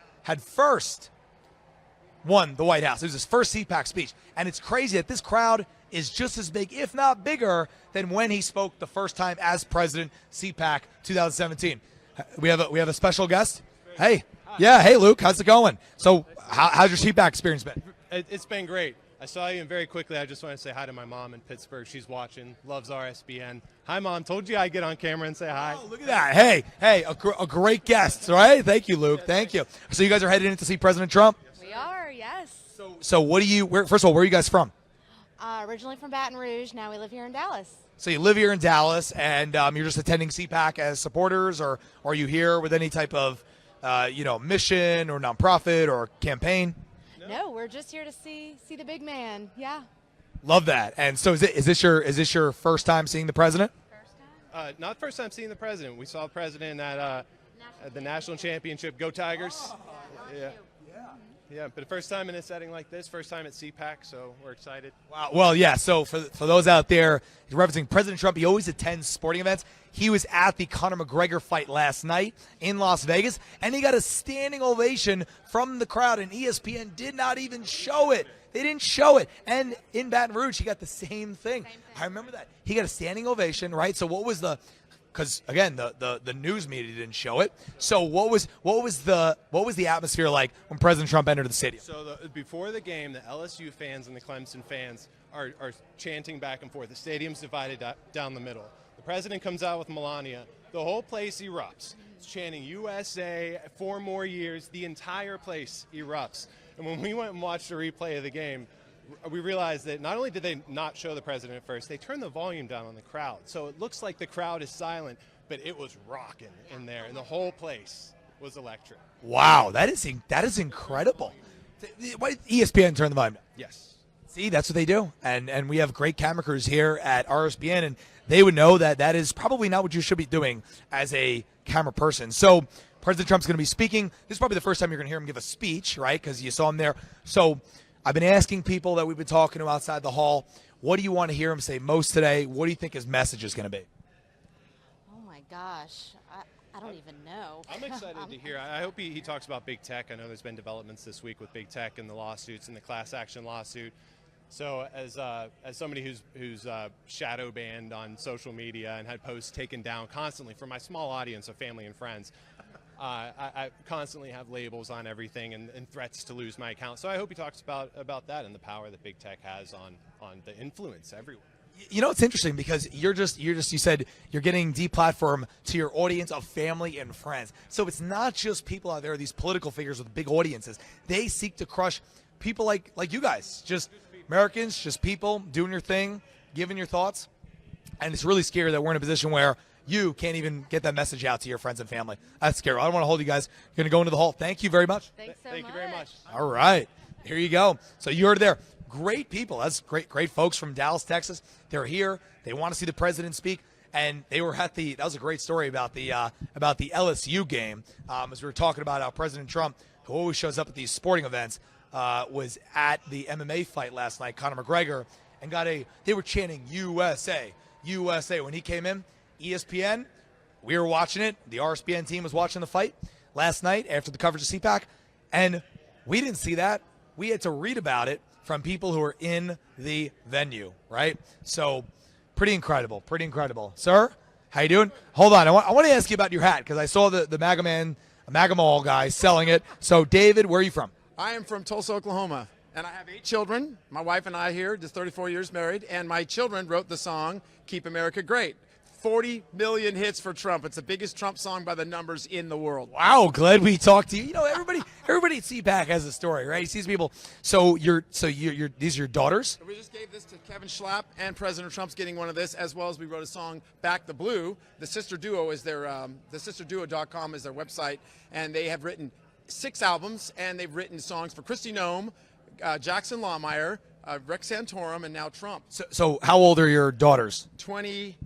won the White House. It was his first Cpac speech. And it's crazy that this crowd is just as big, if not bigger, than when he spoke the first time as president, Cpac 2017. We have a special guest. Hey. Yeah, hey, Luke. How's it going? So how's your Cpac experience been? It's been great. I saw you, and very quickly, I just want to say hi to my mom in Pittsburgh. She's watching, loves RSBN. Hi, Mom. Told you I'd get on camera and say hi. Oh, look at that. Hey, a great guest, all right? Thank you, Luke. Thank you. So you guys are headed in to see President Trump? We are, yes. So what first of all, where are you guys from? Originally from Baton Rouge, now we live here in Dallas. So you live here in Dallas, and you're just attending Cpac as supporters, or are you here with any type of, mission or nonprofit or campaign? No, we're just here to see the big man. Yeah. Love that. And so is this your first time seeing the president? First time? Not first time seeing the president. We saw the president at the national championship. Go Tigers! Oh, Yeah. Yeah, but the first time in a setting like this, first time at Cpac, so we're excited. Wow. Well, yeah, so for those out there referencing President Trump, he always attends sporting events. He was at the Conor McGregor fight last night in Las Vegas, and he got a standing ovation from the crowd, and ESPN did not even show it. They didn't show it. And in Baton Rouge, he got the same thing. I remember that. He got a standing ovation, right? So what was because again, the news media didn't show it. So what was the atmosphere like when President Trump entered the stadium? So before the game, the LSU fans and the Clemson fans are chanting back and forth. The stadium's divided down the middle. The president comes out with Melania. The whole place erupts. It's chanting USA 4 more years. The entire place erupts. And when we went and watched a replay of the game, we realized that not only did they not show the president at first, they turned the volume down on the crowd. So it looks like the crowd is silent, but it was rocking in there, and the whole place was electric. Wow, that is incredible. Why did ESPN turn the volume down? Yes. See, that's what they do. And we have great camera crews here at RSBN, and they would know that is probably not what you should be doing as a camera person. So President Trump's going to be speaking. This is probably the first time you're going to hear him give a speech, right, because you saw him there. So I've been asking people that we've been talking to outside the hall, what do you want to hear him say most today? What do you think his message is going to be? Oh, my gosh. I don't even know. I'm excited to hear. I hope he talks about big tech. I know there's been developments this week with big tech and the lawsuits and the class action lawsuit. So as somebody who's shadow banned on social media and had posts taken down constantly for my small audience of family and friends, I constantly have labels on everything and threats to lose my account. So I hope he talks about that and the power that big tech has on the influence everywhere. You know, it's interesting because you said you're getting deplatformed to your audience of family and friends. So it's not just people out there, these political figures with big audiences. They seek to crush people like you guys, just Americans, just people doing your thing, giving your thoughts. And it's really scary that we're in a position where you can't even get that message out to your friends and family. That's scary. I don't want to hold you guys. You're going to go into the hall. Thank you very much. Thanks so Thank much. you very much. All right. Here you go. So you heard it there. Great people. That's great folks from Dallas, Texas. They're here. They want to see the president speak. And they were at that was a great story about the LSU game. As we were talking about how President Trump, who always shows up at these sporting events, was at the MMA fight last night, Conor McGregor, and they were chanting USA, USA. When he came in, ESPN, we were watching it. The RSBN team was watching the fight last night after the coverage of Cpac, and we didn't see that. We had to read about it from people who were in the venue, right? So pretty incredible. Sir, how you doing? Hold on. I want to ask you about your hat because I saw the MAGA Mall guy selling it. So, David, where are you from? I am from Tulsa, Oklahoma, and I have 8 children. My wife and I here, just 34 years married, and my children wrote the song, Keep America Great. 40 million hits for Trump. It's the biggest Trump song by the numbers in the world. Wow, glad we talked to you. You know, everybody at Cpac has a story, right? He sees people. So you're these are your daughters? We just gave this to Kevin Schlapp, and President Trump's getting one of this, as well as we wrote a song, Back the Blue. The Sister Duo is their, thesisterduo.com is their website, and they have written 6 albums, and they've written songs for Kristi Noem, Jackson Lawmeyer, Rick Santorum, and now Trump. So how old are your daughters? 29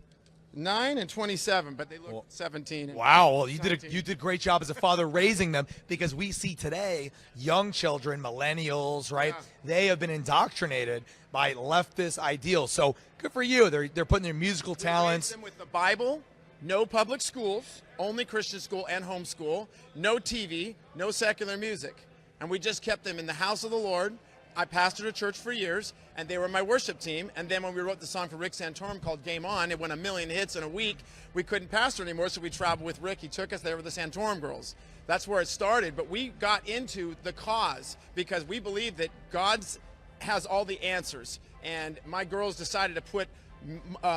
and 27, but they look 17. Wow, well, you did a great job as a father raising them, because we see today young children, millennials, right? Yeah. They have been indoctrinated by leftist ideals. So good for you. They're putting their musical talents. We raised them with the Bible, no public schools, only Christian school and homeschool, no TV, no secular music. And we just kept them in the house of the Lord. I pastored a church for years, and they were my worship team. And then when we wrote the song for Rick Santorum called Game On, it went 1 million hits in a week. We couldn't pastor anymore, so we traveled with Rick. He took us there with the Santorum girls. That's where it started. But we got into the cause because we believe that God has all the answers. And my girls decided to put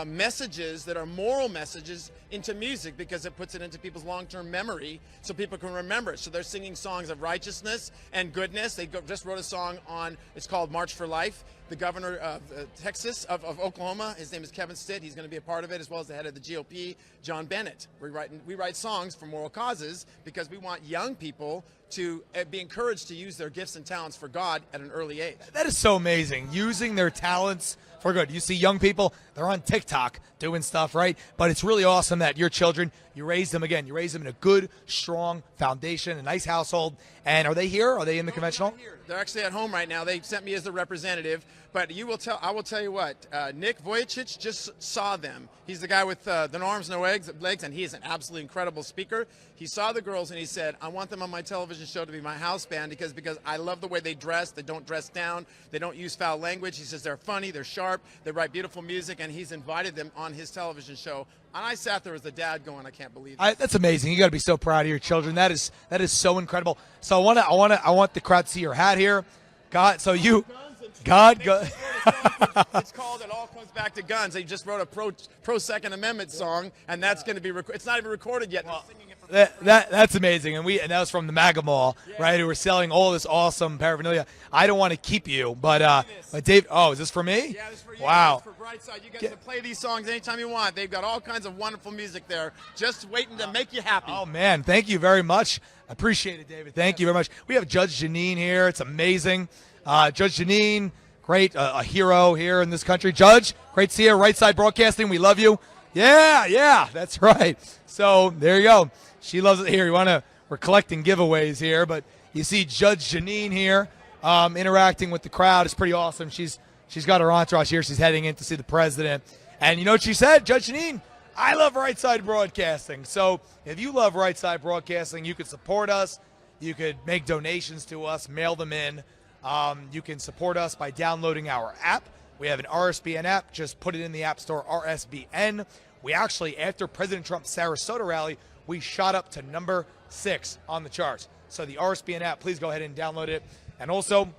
messages that are moral messages into music because it puts it into people's long-term memory so people can remember it. So they're singing songs of righteousness and goodness. They just wrote a song on, it's called March for Life. The governor of Texas, of Oklahoma, his name is Kevin Stitt. He's going to be a part of it, as well as the head of the GOP, John Bennett. We write songs for moral causes because we want young people to be encouraged to use their gifts and talents for God at an early age. That is so amazing, using their talents for good. You see young people, they're on TikTok doing stuff, right? But it's really awesome that your children, you raise them you raise them in a good, strong foundation, a nice household. And are they here? Are they in the conventional? They're actually at home right now. They sent me as the representative. But I will tell you what, Nick Vujicic just saw them. He's the guy with the no arms, no legs, and he is an absolutely incredible speaker. He saw the girls and he said, I want them on my television show to be my house band because I love the way they dress. They don't dress down. They don't use foul language. He says they're funny, they're sharp, they write beautiful music, and he's invited them on his television show. And I sat there as the dad going, I can't believe it. That's amazing. You got to be so proud of your children. That is so incredible. So I want the crowd to see your hat here. It's called It All Comes Back to Guns. They just wrote a pro Second Amendment song, and that's going to be it's not even recorded yet. They're singing it for that's amazing, and that was from the MAGA Mall, right? Who were selling all this awesome paraphernalia. I don't want to keep you, but Dave. Oh, is this for me? Yeah, this is for you. Wow. This is for Brightside. You guys can play these songs anytime you want. They've got all kinds of wonderful music there, just waiting to make you happy. Oh man, thank you very much. I appreciate it, David. Thank you very much. We have Judge Jeanine here. It's amazing. Judge Jeanine, great, a hero here in this country. Judge, great to see you. Right Side Broadcasting, we love you. Yeah, that's right. So there you go. She loves it here. We're collecting giveaways here, but you see Judge Jeanine here interacting with the crowd. It's pretty awesome. She's got her entourage here. She's heading in to see the president. And you know what she said, Judge Jeanine? I love Right Side Broadcasting. So if you love Right Side Broadcasting, you could support us. You could make donations to us, mail them in. You can support us by downloading our app. We have an RSBN app. Just put it in the App Store, RSBN. We actually, after President Trump's Sarasota rally, we shot up to number 6 on the charts. So the RSBN app, please go ahead and download it. And also,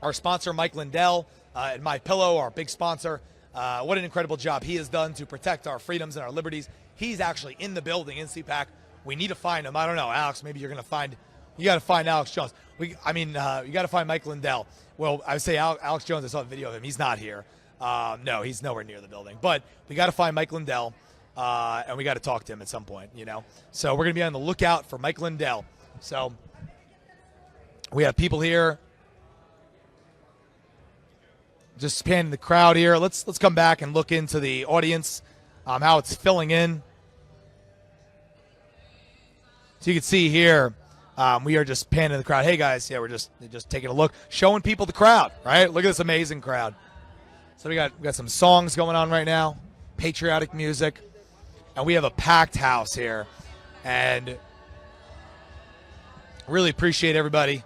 our sponsor, Mike Lindell, at MyPillow, our big sponsor. What an incredible job he has done to protect our freedoms and our liberties. He's actually in the building in Cpac. We need to find him. I don't know, Alex, maybe you're going to find – you got to find Alex Jones. You got to find Mike Lindell. Well, I would say Alex Jones, I saw a video of him. He's not here. No, he's nowhere near the building. But we got to find Mike Lindell, and we got to talk to him at some point, So we're going to be on the lookout for Mike Lindell. So we have people here. Just panning the crowd here. Let's come back and look into the audience, how it's filling in. So you can see here, we are just panning the crowd. Hey guys, we're just taking a look, showing people the crowd. Right, look at this amazing crowd. So we got some songs going on right now, patriotic music, and we have a packed house here, and really appreciate everybody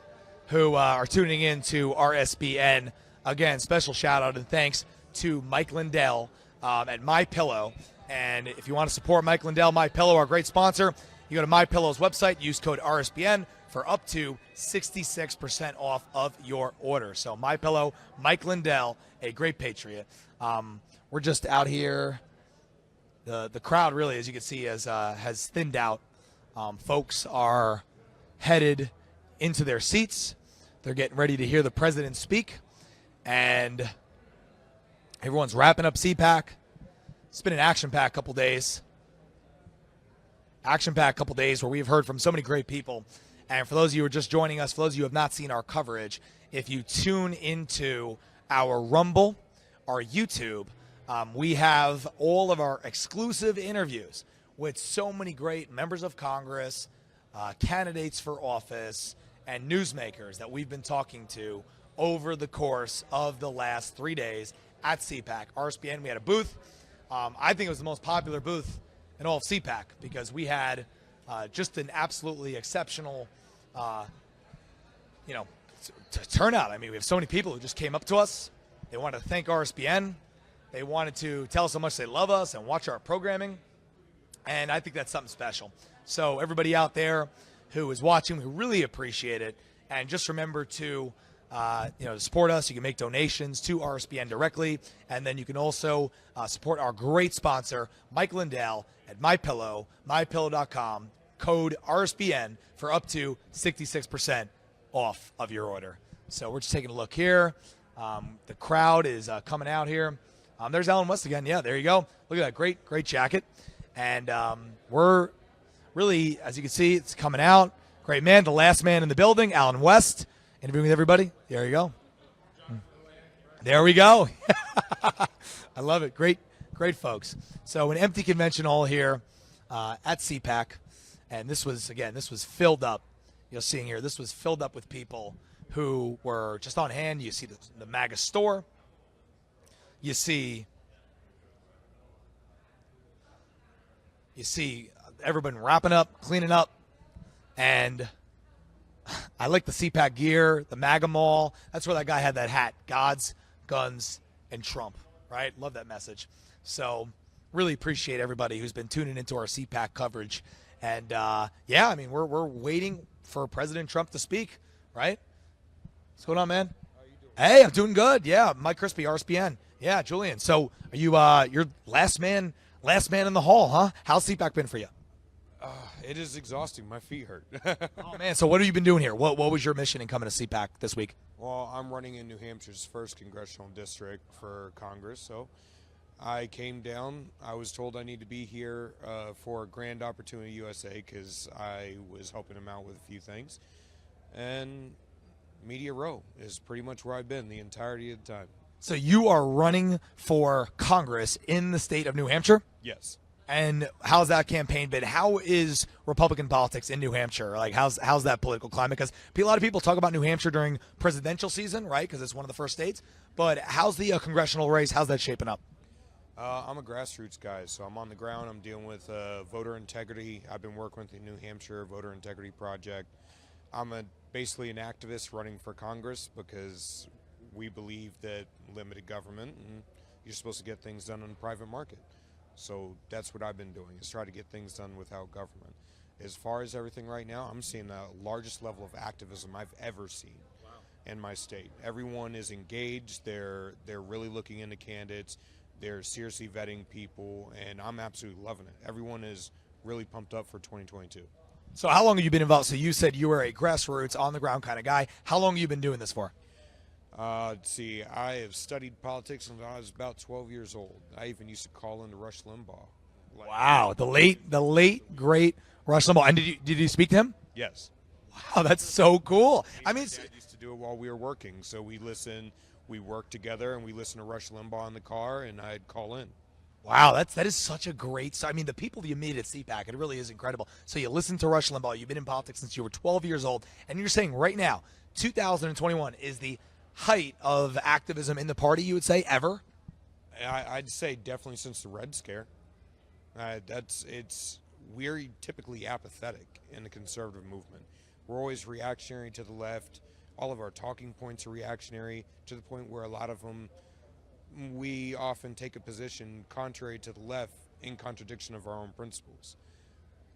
who are tuning in to RSBN. Again, special shout out and thanks to Mike Lindell at MyPillow. And if you want to support Mike Lindell, MyPillow, our great sponsor, you go to MyPillow's website, use code RSBN for up to 66% off of your order. So MyPillow, Mike Lindell, a great patriot. We're just out here the crowd really, as you can see, has thinned out. Folks are headed into their seats. They're getting ready to hear the president speak, and everyone's wrapping up Cpac. It's been an action-packed couple days. Action-packed couple days where we've heard from so many great people. And for those of you who are just joining us, for those of you who have not seen our coverage, if you tune into our Rumble, our YouTube, we have all of our exclusive interviews with so many great members of Congress, candidates for office, and newsmakers that we've been talking to over the course of the last 3 days at Cpac. RSBN, we had a booth. I think it was the most popular booth in all of Cpac because we had just an absolutely exceptional, turnout. I mean, we have so many people who just came up to us. They wanted to thank RSBN. They wanted to tell us how much they love us and watch our programming. And I think that's something special. So everybody out there who is watching, we really appreciate it. And just remember to, to support us. You can make donations to RSBN directly. And then you can also support our great sponsor, Mike Lindell, at MyPillow, mypillow.com, code RSBN for up to 66% off of your order. So we're just taking a look here. The crowd is coming out here. There's Alan West again. Yeah, there you go. Look at that great jacket. And we're really, as you can see, it's coming out. Great man, the last man in the building, Alan West, interviewing with everybody. There you go. There we go. I love it. Great folks. So an empty convention hall here at Cpac. And this was filled up. You're seeing here, this was filled up with people who were just on hand. You see the MAGA store. You see everyone wrapping up, cleaning up. And I like the Cpac gear, the MAGA mall. That's where that guy had that hat. Gods, guns, and Trump. Right? Love that message. So really appreciate everybody who's been tuning into our Cpac coverage. And, we're waiting for President Trump to speak, right? What's going on, man? How are you doing? Hey, I'm doing good. Yeah, Mike Crispi, RSBN. Yeah, Julian. So are you you're last man in the hall, huh? How's Cpac been for you? It is exhausting. My feet hurt. Oh, man. So what have you been doing here? What was your mission in coming to Cpac this week? Well, I'm running in New Hampshire's 1st congressional district for Congress, so I came down. I was told I need to be here for Grand Opportunity USA because I was helping him out with a few things. And Media Row is pretty much where I've been the entirety of the time. So you are running for Congress in the state of New Hampshire? Yes. And how's that campaign been? How is Republican politics in New Hampshire? Like, how's that political climate? Because a lot of people talk about New Hampshire during presidential season, right? Because it's one of the first states. But how's the congressional race? How's that shaping up? I'm a grassroots guy, so I'm on the ground. I'm dealing with voter integrity. I've been working with the New Hampshire Voter Integrity Project. I'm basically an activist running for Congress because we believe that limited government and you're supposed to get things done in the private market. So that's what I've been doing, is try to get things done without government. As far as everything right now, I'm seeing the largest level of activism I've ever seen in my state. Everyone is engaged. They're really looking into candidates. They're seriously vetting people, and I'm absolutely loving it. Everyone is really pumped up for 2022. So how long have you been involved? So you said you were a grassroots, on-the-ground kind of guy. How long have you been doing this for? Let's see, I have studied politics since I was about 12 years old. I even used to call into Rush Limbaugh. Wow, the late, great Rush Limbaugh. And did you speak to him? Yes. Wow, that's so cool. I mean, Dad used to do it while we were working, so we worked together, and we listened to Rush Limbaugh in the car, and I'd call in. Wow, that is such a great. I mean, the people you meet at Cpac, it really is incredible. So you listen to Rush Limbaugh. You've been in politics since you were 12 years old, and you're saying right now, 2021 is the height of activism in the party, you would say, ever? I'd say definitely since the Red Scare. We're typically apathetic in the conservative movement. We're always reactionary to the left. All of our talking points are reactionary to the point where a lot of them, we often take a position contrary to the left in contradiction of our own principles.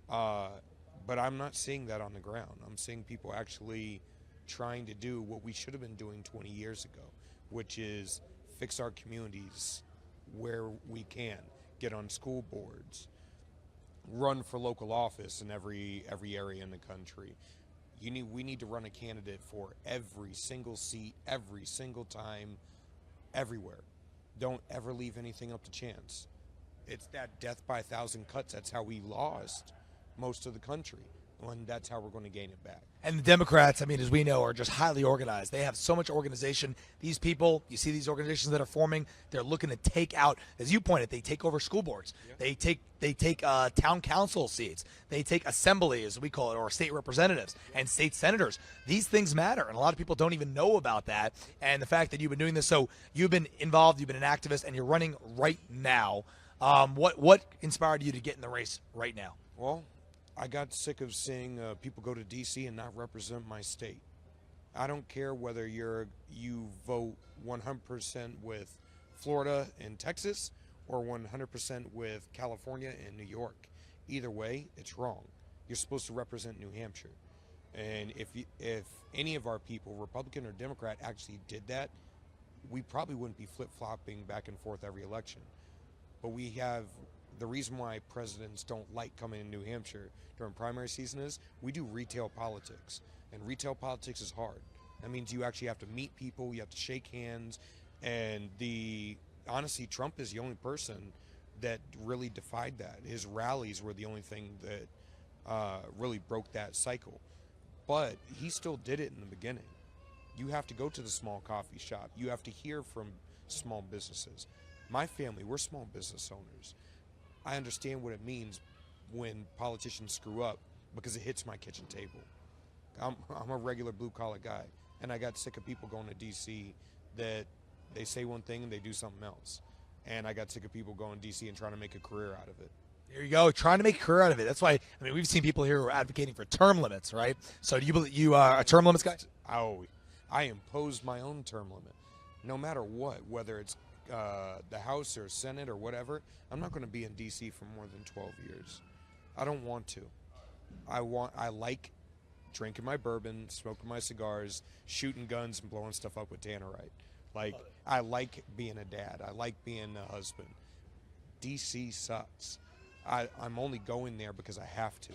But I'm not seeing that on the ground. I'm seeing people actually trying to do what we should have been doing 20 years ago, which is fix our communities where we can, get on school boards, run for local office in every area in the country. We need to run a candidate for every single seat, every single time, everywhere. Don't ever leave anything up to chance. It's that death by 1,000 cuts. That's how we lost most of the country, and that's how we're going to gain it back. And the Democrats, I mean, as we know, are just highly organized. They have so much organization. These people, you see these organizations that are forming, they're looking to take out, as you pointed, they take over school boards. Yeah. They take town council seats. They take assembly, as we call it, or state representatives and state senators. These things matter, and a lot of people don't even know about that. And the fact that you've been doing this, so you've been involved, you've been an activist, and you're running right now. What inspired you to get in the race right now? Well, I got sick of seeing people go to D.C. and not represent my state. I don't care whether you vote 100% with Florida and Texas or 100% with California and New York. Either way, it's wrong. You're supposed to represent New Hampshire. And if any of our people, Republican or Democrat, actually did that, we probably wouldn't be flip-flopping back and forth every election. But we have the reason why presidents don't like coming in New Hampshire during primary season is we do retail politics, and retail politics is hard. That means you actually have to meet people, you have to shake hands, and honestly, Trump is the only person that really defied that. His rallies were the only thing that really broke that cycle. But he still did it in the beginning. You have to go to the small coffee shop. You have to hear from small businesses. My family, we're small business owners. I understand what it means when politicians screw up because it hits my kitchen table. I'm a regular blue-collar guy, and I got sick of people going to D.C. that they say one thing and they do something else. And I got sick of people going to D.C. and trying to make a career out of it. There you go, trying to make a career out of it. That's why, I mean, we've seen people here who are advocating for term limits, right? So do you are a term limits guy? I imposed my own term limit. No matter what, whether it's the House or Senate or whatever, I'm not going to be in D.C. for more than 12 years. I don't want to. I like drinking my bourbon, smoking my cigars, shooting guns, and blowing stuff up with tannerite. Like, I like being a dad. I like being a husband. D.C. sucks. I'm only going there because I have to.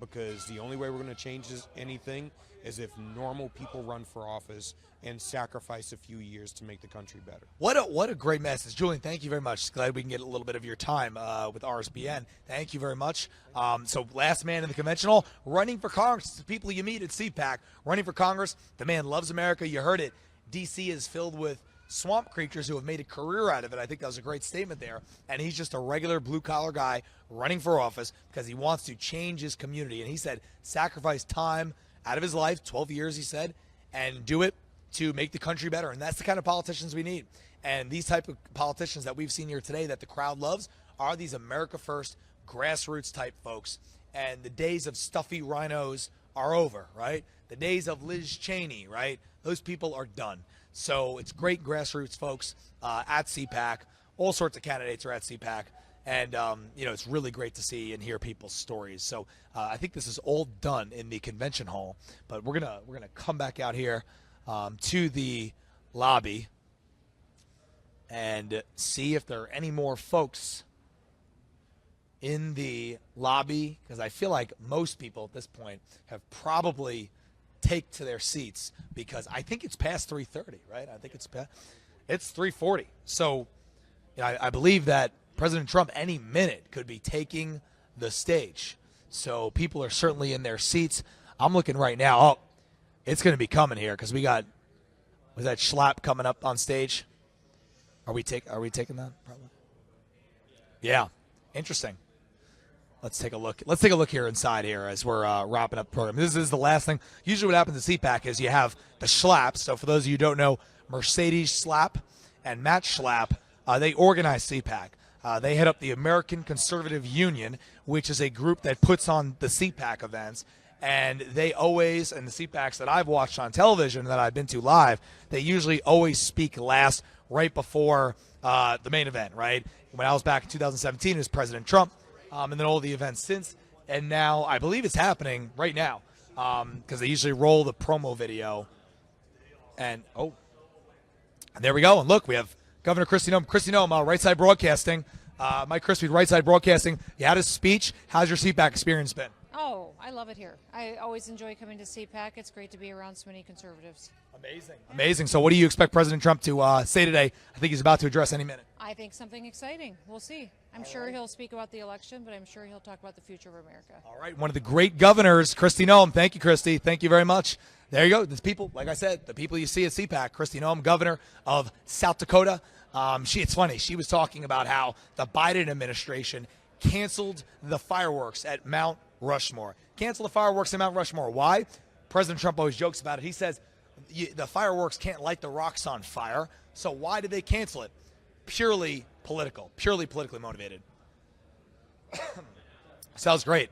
Because the only way we're going to change anything is if normal people run for office and sacrifice a few years to make the country better. What a great message. Julian, thank you very much. Glad we can get a little bit of your time with RSBN. Thank you very much. So last man in the conventional, running for Congress. The people you meet at Cpac, running for Congress. The man loves America. You heard it. D.C. is filled with swamp creatures who have made a career out of it. I think that was a great statement there. And he's just a regular blue-collar guy running for office because he wants to change his community. And he said sacrifice time out of his life, 12 years, he said, and do it to make the country better. And that's the kind of politicians we need. And these type of politicians that we've seen here today that the crowd loves are these America First, grassroots type folks. And the days of stuffy rhinos are over, right? The days of Liz Cheney, right? Those people are done. So it's great grassroots folks at Cpac. All sorts of candidates are at Cpac. And, it's really great to see and hear people's stories. So I think this is all done in the convention hall. But we're gonna come back out here to the lobby and see if there are any more folks in the lobby, because I feel like most people at this point have probably take to their seats, because I think it's past 3:30, right? I think it's 3:40. So I believe that President Trump any minute could be taking the stage. So people are certainly in their seats. I'm looking right now. Oh, it's going to be coming here because was that Schlapp coming up on stage? Are we taking that? Probably. Yeah, interesting. Let's take a look. Let's take a look here inside here as we're wrapping up the program. This is the last thing. Usually what happens at Cpac is you have the Schlapps. So for those of you who don't know, Mercedes Schlapp and Matt Schlapp, they organize Cpac. They head up the American Conservative Union, which is a group that puts on the Cpac events. And they always, and the Cpacs that I've watched on television that I've been to live, they usually always speak last right before the main event, right? When I was back in 2017, it was President Trump. And then all the events since. And now I believe it's happening right now because they usually roll the promo video. And there we go. And look, we have Governor Kristi Noem. Kristi Noem, Right Side Broadcasting. Mike Crispi, Right Side Broadcasting. You had a speech. How's your Cpac experience been? Oh, I love it here. I always enjoy coming to Cpac. It's great to be around so many conservatives. Amazing. So what do you expect President Trump to say today? I think he's about to address any minute. I think something exciting. We'll see. I'm sure he'll speak about the election, but I'm sure he'll talk about the future of America. All right, one of the great governors, Kristi Noem. Thank you, Kristi. Thank you very much. There you go. There's people, like I said, the people you see at Cpac. Kristi Noem, governor of South Dakota. It's funny. She was talking about how the Biden administration canceled the fireworks at Mount Rushmore. Cancel the fireworks at Mount Rushmore. Why? President Trump always jokes about it. He says the fireworks can't light the rocks on fire. So why did they cancel it? Purely political, purely politically motivated. Sounds great.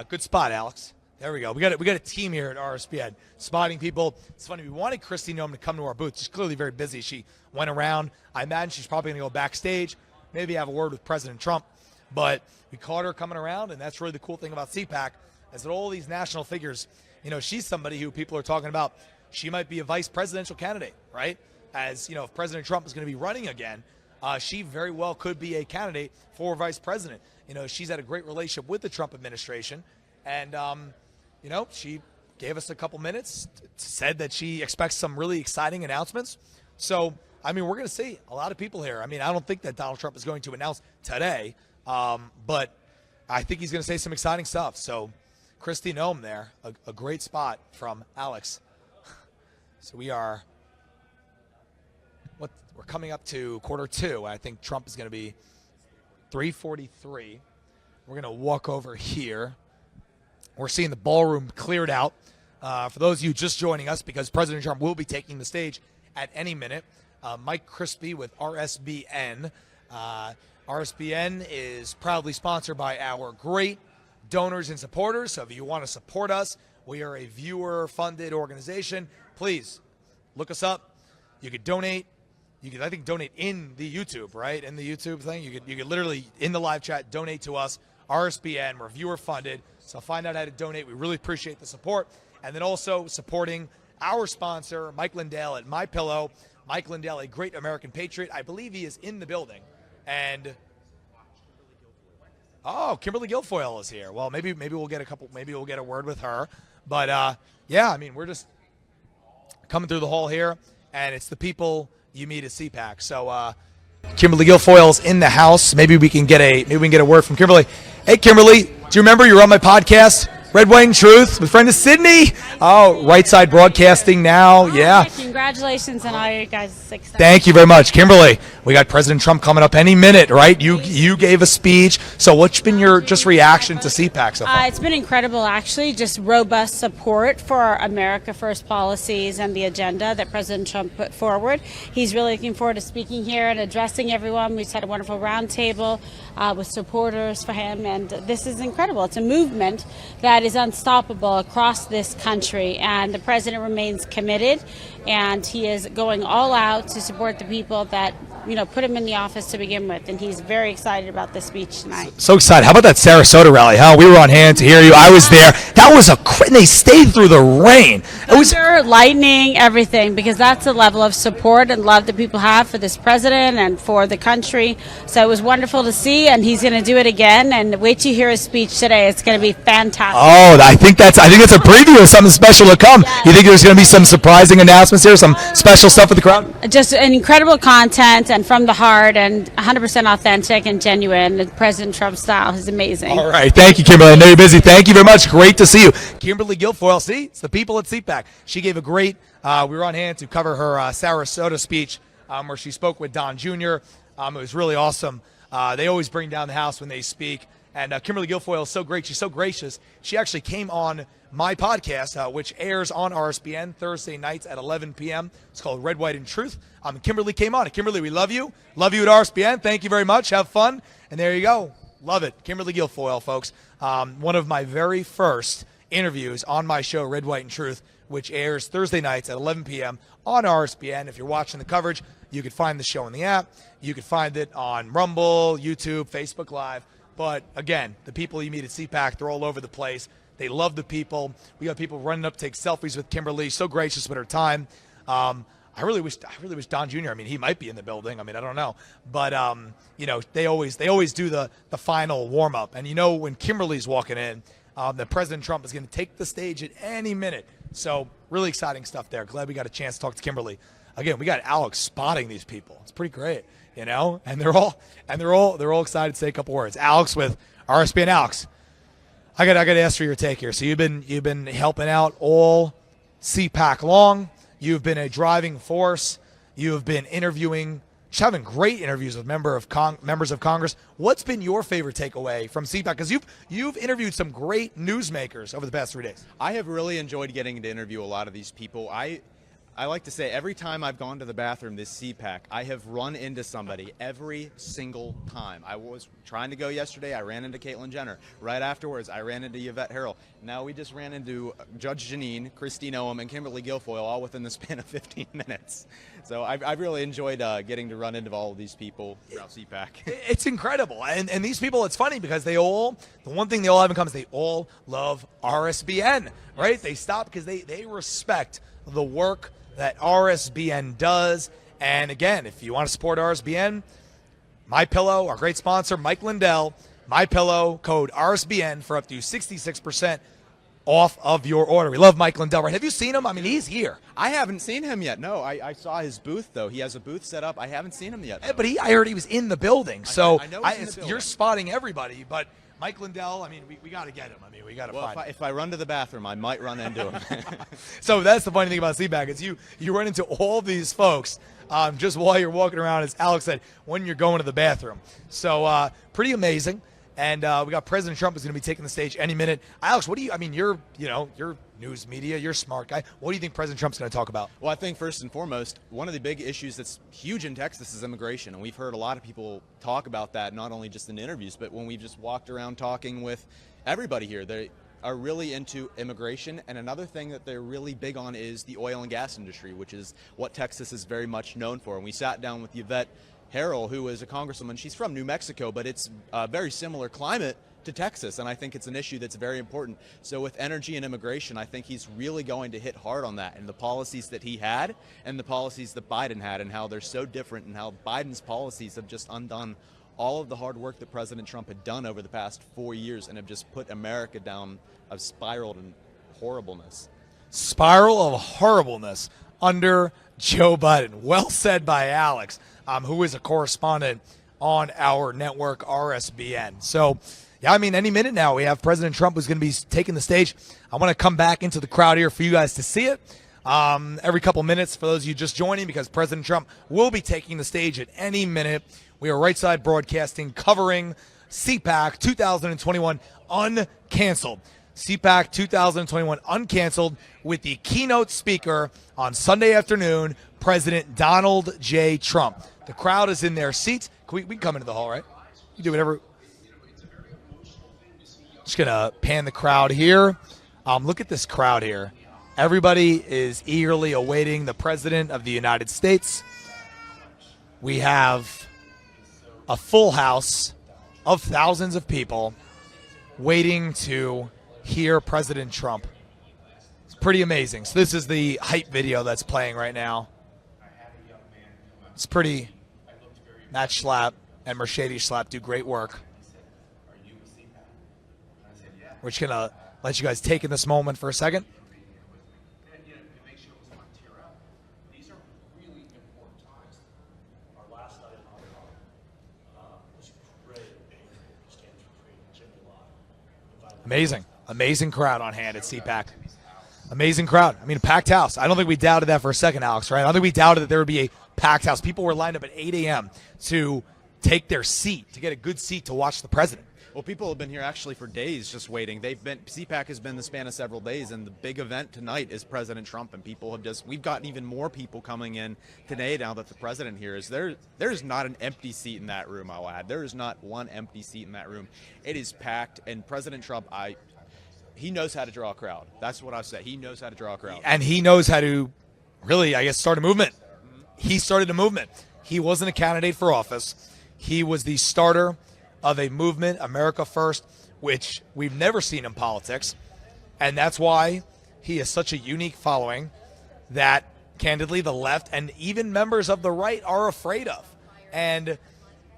Good spot, Alex. There we go. We got a team here at RSBN spotting people. It's funny. We wanted Kristi Noem to come to our booth. She's clearly very busy. She went around. I imagine she's probably going to go backstage, maybe have a word with President Trump. But we caught her coming around, and that's really the cool thing about Cpac, is that all these national figures, she's somebody who people are talking about. She might be a vice presidential candidate, right? As if President Trump is going to be running again, she very well could be a candidate for vice president. She's had a great relationship with the Trump administration, and she gave us a couple minutes, said that she expects some really exciting announcements. So, we're going to see a lot of people here. I don't think that Donald Trump is going to announce today, but I think he's going to say some exciting stuff. So, Kristi Noem there, a great spot from Alex. So we're coming up to quarter two. I think Trump is going to be 3:43. We're going to walk over here. We're seeing the ballroom cleared out. For those of you just joining us, because President Trump will be taking the stage at any minute, Mike Crispi with RSBN. RSBN is proudly sponsored by our great donors and supporters. So if you want to support us, we are a viewer-funded organization. Please look us up. You could donate. You could, I think, donate in the YouTube, right? In the YouTube thing, you could literally in the live chat donate to us. RSBN, we're viewer-funded. So find out how to donate. We really appreciate the support. And then also supporting our sponsor, Mike Lindell at MyPillow. Mike Lindell, a great American patriot. I believe he is in the building. And Kimberly Gilfoyle is here. Well, maybe we'll get a word with her. But we're just coming through the hall here, and it's the people you meet at Cpac. So Kimberly Gilfoyle's in the house. Maybe we can get a word from Kimberly. Hey, Kimberly, do you remember you were on my podcast, Red, White, and Truth, with friend of Sydney? Oh, Right Side Broadcasting now. Yeah. Congratulations on all your guys' success. Thank you very much, Kimberly. We got President Trump coming up any minute, right? You gave a speech. So what's been your just reaction to Cpac so far? It's been incredible, actually. Just robust support for America First policies and the agenda that President Trump put forward. He's really looking forward to speaking here and addressing everyone. We just had a wonderful roundtable with supporters for him, and this is incredible. It's a movement that is unstoppable across this country, and the president remains committed, and he is going all out to support the people that put him in the office to begin with, and he's very excited about this speech tonight. So excited. How about that Sarasota rally, huh? We were on hand to hear you. I was there. That was and they stayed through the rain. It was lightning, everything, because that's the level of support and love that people have for this president and for the country. So it was wonderful to see, and he's going to do it again, and wait to hear his speech today. It's going to be fantastic. Oh, I think that's a preview of something special to come. Yes. You think there's going to be some surprising announcements here, some special stuff with the crowd? Just an incredible content and from the heart and 100% authentic and genuine. The President Trump style is amazing. All right. Thank you, Kimberly. I know you're busy. Thank you very much. Great to see you. Kimberly Gilfoyle, see? It's the people at Cpac. She gave a great, we were on hand to cover her Sarasota speech where she spoke with Don Jr. It was really awesome. They always bring down the house when they speak. And Kimberly Gilfoyle is so great. She's so gracious. She actually came on my podcast, which airs on RSBN Thursday nights at 11 p.m. It's called Red, White, and Truth. Kimberly came on. Kimberly, we love you. Love you at RSBN. Thank you very much. Have fun. And there you go. Love it. Kimberly Gilfoyle, folks. One of my very first interviews on my show, Red, White, and Truth, which airs Thursday nights at 11 p.m. on RSBN. If you're watching the coverage, you can find the show in the app. You can find it on Rumble, YouTube, Facebook Live. But, again, the people you meet at Cpac, they're all over the place. They love the people. We got people running up to take selfies with Kimberly. So gracious with her time. I really wish Don Jr. I mean, he might be in the building. I mean, I don't know, but you know, they always do the final warm up, and you know, when Kimberly's walking in, that President Trump is going to take the stage at any minute. So really exciting stuff there. Glad we got a chance to talk to Kimberly. Again, we got Alex spotting these people. It's pretty great, you know, and they're all excited to say a couple words. Alex with RSBN. Alex, I got to ask for your take here. So you've been helping out all Cpac long. You've been a driving force. You have been interviewing, just having great interviews with members of Congress. What's been your favorite takeaway from Cpac? Because you've interviewed some great newsmakers over the past 3 days. I have really enjoyed getting to interview a lot of these people. I like to say every time I've gone to the bathroom this Cpac, I have run into somebody every single time. I was trying to go yesterday. I ran into Caitlyn Jenner. Right afterwards, I ran into Yvette Herrell. Now we just ran into Judge Jeanine, Kristi Noem, and Kimberly Gilfoyle all within the span of 15 minutes. So I've really enjoyed getting to run into all of these people throughout Cpac. It's incredible. And these people, it's funny because the one thing they all have in common is they all love RSBN, right? Yes. They stop because they respect the work that RSBN does. And again, if you want to support RSBN, MyPillow, our great sponsor, Mike Lindell, MyPillow, code RSBN for up to 66% off of your order. We love Mike Lindell, right? Have you seen him? I mean, he's here. I haven't seen him yet. No, I saw his booth, though. He has a booth set up. I haven't seen him yet. But I heard he was in the building. So I know he's in the building. You're spotting everybody, but Mike Lindell, I mean, we got to get him. I mean, we got to find him. If I run to the bathroom, I might run into him. So that's the funny thing about Cpac is you run into all these folks just while you're walking around, as Alex said, when you're going to the bathroom. So pretty amazing. And we got President Trump is going to be taking the stage any minute. Alex, you're news media, you're a smart guy. What do you think President Trump's going to talk about? Well, I think first and foremost, one of the big issues that's huge in Texas is immigration. And we've heard a lot of people talk about that, not only just in interviews, but when we've just walked around talking with everybody here. They are really into immigration. And another thing that they're really big on is the oil and gas industry, which is what Texas is very much known for. And we sat down with Yvette Herrell, who is a congresswoman. She's from New Mexico, but it's a very similar climate to Texas, and I think it's an issue that's very important. So with energy and immigration, I think he's really going to hit hard on that, and the policies that he had and the policies that Biden had, and how they're so different, and how Biden's policies have just undone all of the hard work that President Trump had done over the past 4 years and have just put America down a spiral in horribleness. Spiral of horribleness under Joe Biden. Well said by Alex, who is a correspondent on our network, RSBN. So, yeah, I mean, any minute now we have President Trump who's going to be taking the stage. I want to come back into the crowd here for you guys to see it every couple minutes for those of you just joining, because President Trump will be taking the stage at any minute. We are Right Side Broadcasting covering Cpac 2021 Uncanceled. Cpac 2021 Uncanceled with the keynote speaker on Sunday afternoon, President Donald J. Trump. The crowd is in their seats. We can come into the hall, right? You do whatever. Just going to pan the crowd here. Look at this crowd here. Everybody is eagerly awaiting the President of the United States. We have a full house of thousands of people waiting to hear President Trump. It's pretty amazing. So this is the hype video that's playing right now. It's pretty. Matt Schlapp and Mercedes Schlapp do great work. We're just going to let you guys take in this moment for a second. Amazing crowd on hand at Cpac. Amazing crowd. I mean, a packed house. I don't think we doubted that for a second, Alex, right? I don't think we doubted that there would be a packed house. People were lined up at 8 a.m. to take their seat, to get a good seat to watch the president. Well, people have been here actually for days just waiting. Cpac has been the span of several days, and the big event tonight is President Trump, and people have we've gotten even more people coming in today now that the president here is there. There's not an empty seat in that room, I'll add. There is not one empty seat in that room. It is packed, and President Trump, he knows how to draw a crowd. That's what I say. He knows how to draw a crowd. And he knows how to really, I guess, start a movement. He started a movement. He wasn't a candidate for office. He was the starter of a movement, America First, which we've never seen in politics. And that's why he has such a unique following that candidly, the left and even members of the right are afraid of. And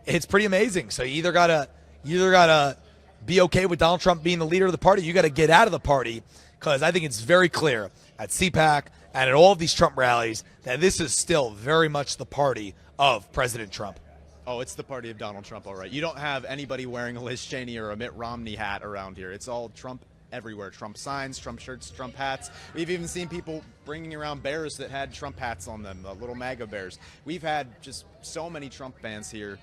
it's pretty amazing. So you either gotta be okay with Donald Trump being the leader of the party. You got to get out of the party, because I think it's very clear at Cpac and at all of these Trump rallies that this is still very much the party of President Trump. Oh, it's the party of Donald Trump, all right. You don't have anybody wearing a Liz Cheney or a Mitt Romney hat around here. It's all Trump everywhere. Trump signs, Trump shirts, Trump hats. We've even seen people bringing around bears that had Trump hats on them, the little MAGA bears. We've had just so many Trump fans here.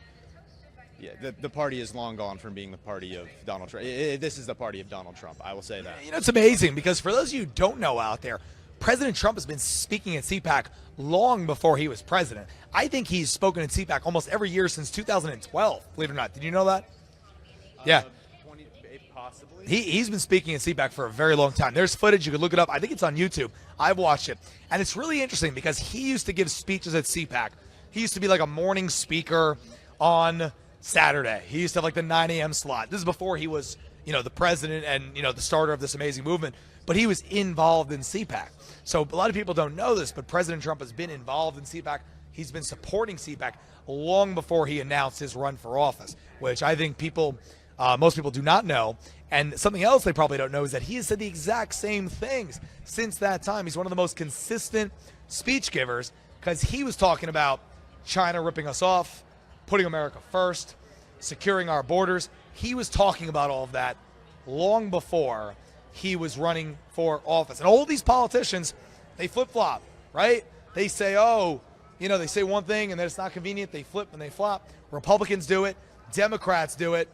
Yeah, the party is long gone from being the party of Donald Trump. This is the party of Donald Trump. I will say that. You know, it's amazing because for those of you who don't know out there, President Trump has been speaking at Cpac long before he was president. I think he's spoken at Cpac almost every year since 2012, believe it or not. Did you know that? Yeah. Possibly. He's been speaking at Cpac for a very long time. There's footage. You can look it up. I think it's on YouTube. I've watched it. And it's really interesting because he used to give speeches at Cpac. He used to be like a morning speaker on Saturday. He used to have like the 9 a.m. slot. This is before he was, the president and, the starter of this amazing movement. But he was involved in Cpac. So a lot of people don't know this, but President Trump has been involved in Cpac. He's been supporting Cpac long before he announced his run for office, which I think most people do not know. And something else they probably don't know is that he has said the exact same things since that time. He's one of the most consistent speech givers because he was talking about China ripping us off, putting America first, securing our borders. He was talking about all of that long before he was running for office. And all these politicians, they flip-flop, right? They say, they say one thing and then it's not convenient. They flip and they flop. Republicans do it. Democrats do it.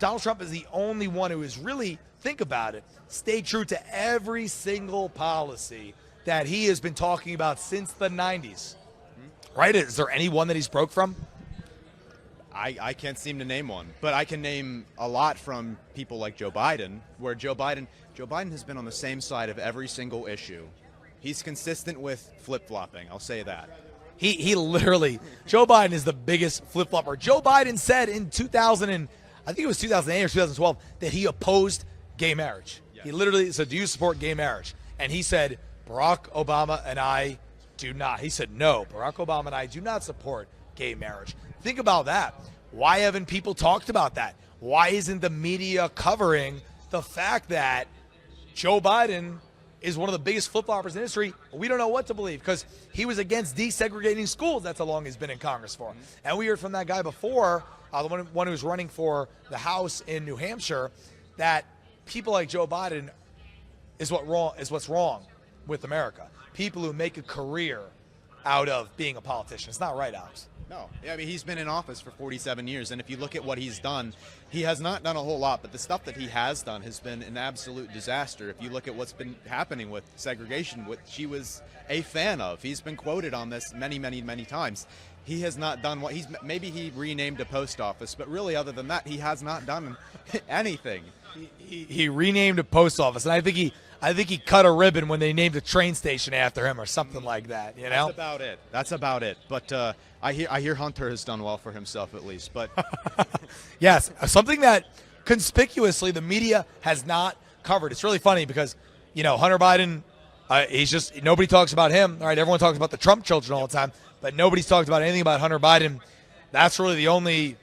Donald Trump is the only one who has really, think about it, stayed true to every single policy that he has been talking about since the 90s. Right? Is there any one that he's broke from? I can't seem to name one, but I can name a lot from people like Joe Biden, where Joe Biden has been on the same side of every single issue. He's consistent with flip-flopping, I'll say that. He literally, Joe Biden is the biggest flip-flopper. Joe Biden said in 2008 or 2012, that he opposed gay marriage. Yes. He literally said, do you support gay marriage? And he said, Barack Obama and I do not. He said, no, Barack Obama and I do not support gay marriage. Think about that. Why haven't people talked about that? Why isn't the media covering the fact that Joe Biden is one of the biggest flip-floppers in history? We don't know what to believe because he was against desegregating schools. That's how long he's been in Congress for. And we heard from that guy before, the one who was running for the House in New Hampshire, that people like Joe Biden is what's wrong with America. People who make a career out of being a politician. It's not right, Alex. No. I mean, he's been in office for 47 years, and if you look at what he's done, he has not done a whole lot, but the stuff that he has done has been an absolute disaster. If you look at what's been happening with segregation, which he was a fan of, he's been quoted on this many, many, many times. He has not done what maybe he renamed a post office, but really other than that, he has not done anything. He renamed a post office, and I think he cut a ribbon when they named a train station after him or something like that. You know, That's about it. But I hear Hunter has done well for himself at least. But yes, something that conspicuously the media has not covered. It's really funny because Hunter Biden, nobody talks about him. All right, everyone talks about the Trump children all the time, but nobody's talked about anything about Hunter Biden. That's really the only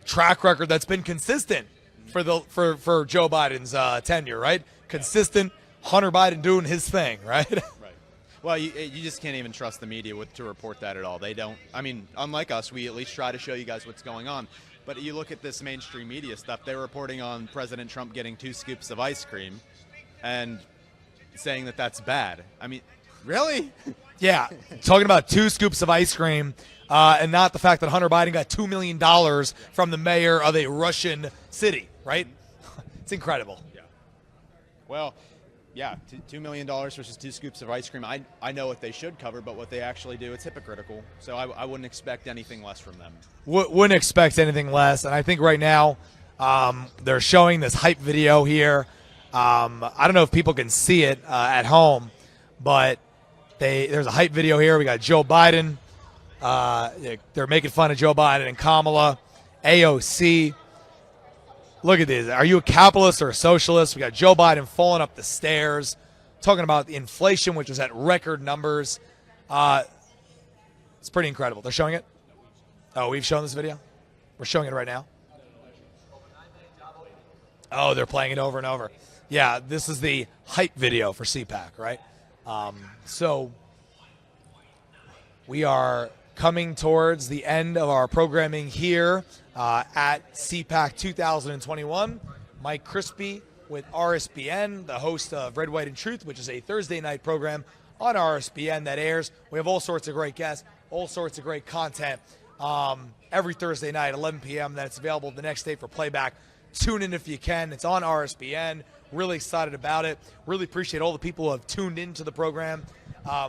track record that's been consistent for Joe Biden's tenure, right? Consistent, Hunter Biden doing his thing, right? Right. Well, you just can't even trust the media to report that at all. They don't. I mean, unlike us, we at least try to show you guys what's going on. But you look at this mainstream media stuff, they're reporting on President Trump getting 2 scoops of ice cream and saying that that's bad. I mean, really? Yeah, talking about 2 scoops of ice cream and not the fact that Hunter Biden got $2 million from the mayor of a Russian city, right? It's incredible. Yeah. Well, yeah, $2 million versus 2 scoops of ice cream. I know what they should cover, but what they actually do, it's hypocritical. So I wouldn't expect anything less from them. Wouldn't expect anything less. And I think right now they're showing this hype video here. I don't know if people can see it at home, but there's a hype video here. We got Joe Biden. They're making fun of Joe Biden and Kamala. AOC. Look at this. Are you a capitalist or a socialist? We got Joe Biden falling up the stairs, talking about the inflation, which is at record numbers. It's pretty incredible. They're showing it? Oh, we've shown this video? We're showing it right now? Oh, they're playing it over and over. Yeah, this is the hype video for Cpac, right? So we are coming towards the end of our programming here at Cpac 2021. Mike Crispi with RSBN, the host of Red, White, and Truth, which is a Thursday night program on RSBN that airs. We have all sorts of great guests, all sorts of great content every Thursday night, 11 p.m. Then it's available the next day for playback. Tune in if you can. It's on RSBN. Really excited about it. Really appreciate all the people who have tuned into the program.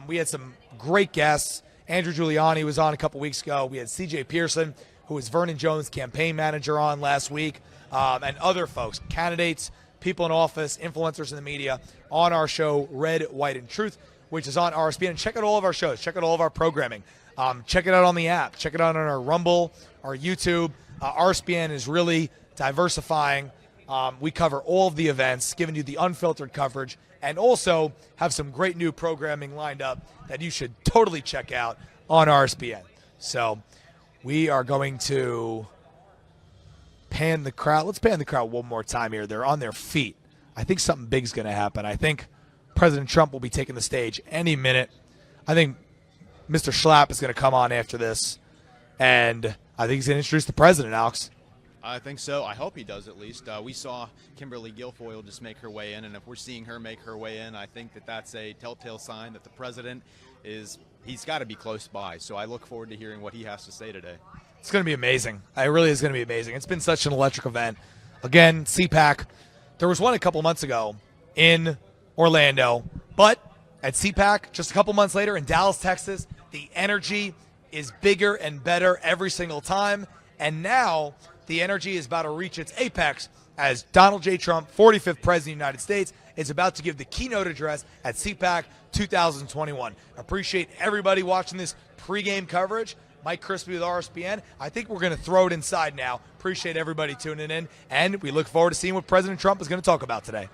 We had some great guests. Andrew Giuliani was on a couple weeks ago. We had C.J. Pearson, who was Vernon Jones' campaign manager, on last week, and other folks, candidates, people in office, influencers in the media, on our show, Red, White, and Truth, which is on RSBN. And check out all of our shows. Check out all of our programming. Check it out on the app. Check it out on our Rumble, our YouTube. RSBN is really diversifying. We cover all of the events, giving you the unfiltered coverage, and also have some great new programming lined up that you should totally check out on RSBN. So we are going to pan the crowd. Let's pan the crowd one more time here. They're on their feet. I think something big's going to happen. I think President Trump will be taking the stage any minute. I think Mr. Schlapp is going to come on after this, and I think he's going to introduce the president, Alex. I think so. I hope he does, at least. We saw Kimberly Gilfoyle just make her way in, and if we're seeing her make her way in, I think that that's a telltale sign that the president he's got to be close by. So I look forward to hearing what he has to say today. It's going to be amazing. It really is going to be amazing. It's been such an electric event. Again, Cpac, there was one a couple months ago in Orlando, but at Cpac, just a couple months later in Dallas, Texas, the energy is bigger and better every single time, and now the energy is about to reach its apex as Donald J. Trump, 45th President of the United States, is about to give the keynote address at Cpac 2021. Appreciate everybody watching this pregame coverage. Mike Crispi with RSBN. I think we're going to throw it inside now. Appreciate everybody tuning in, and we look forward to seeing what President Trump is going to talk about today.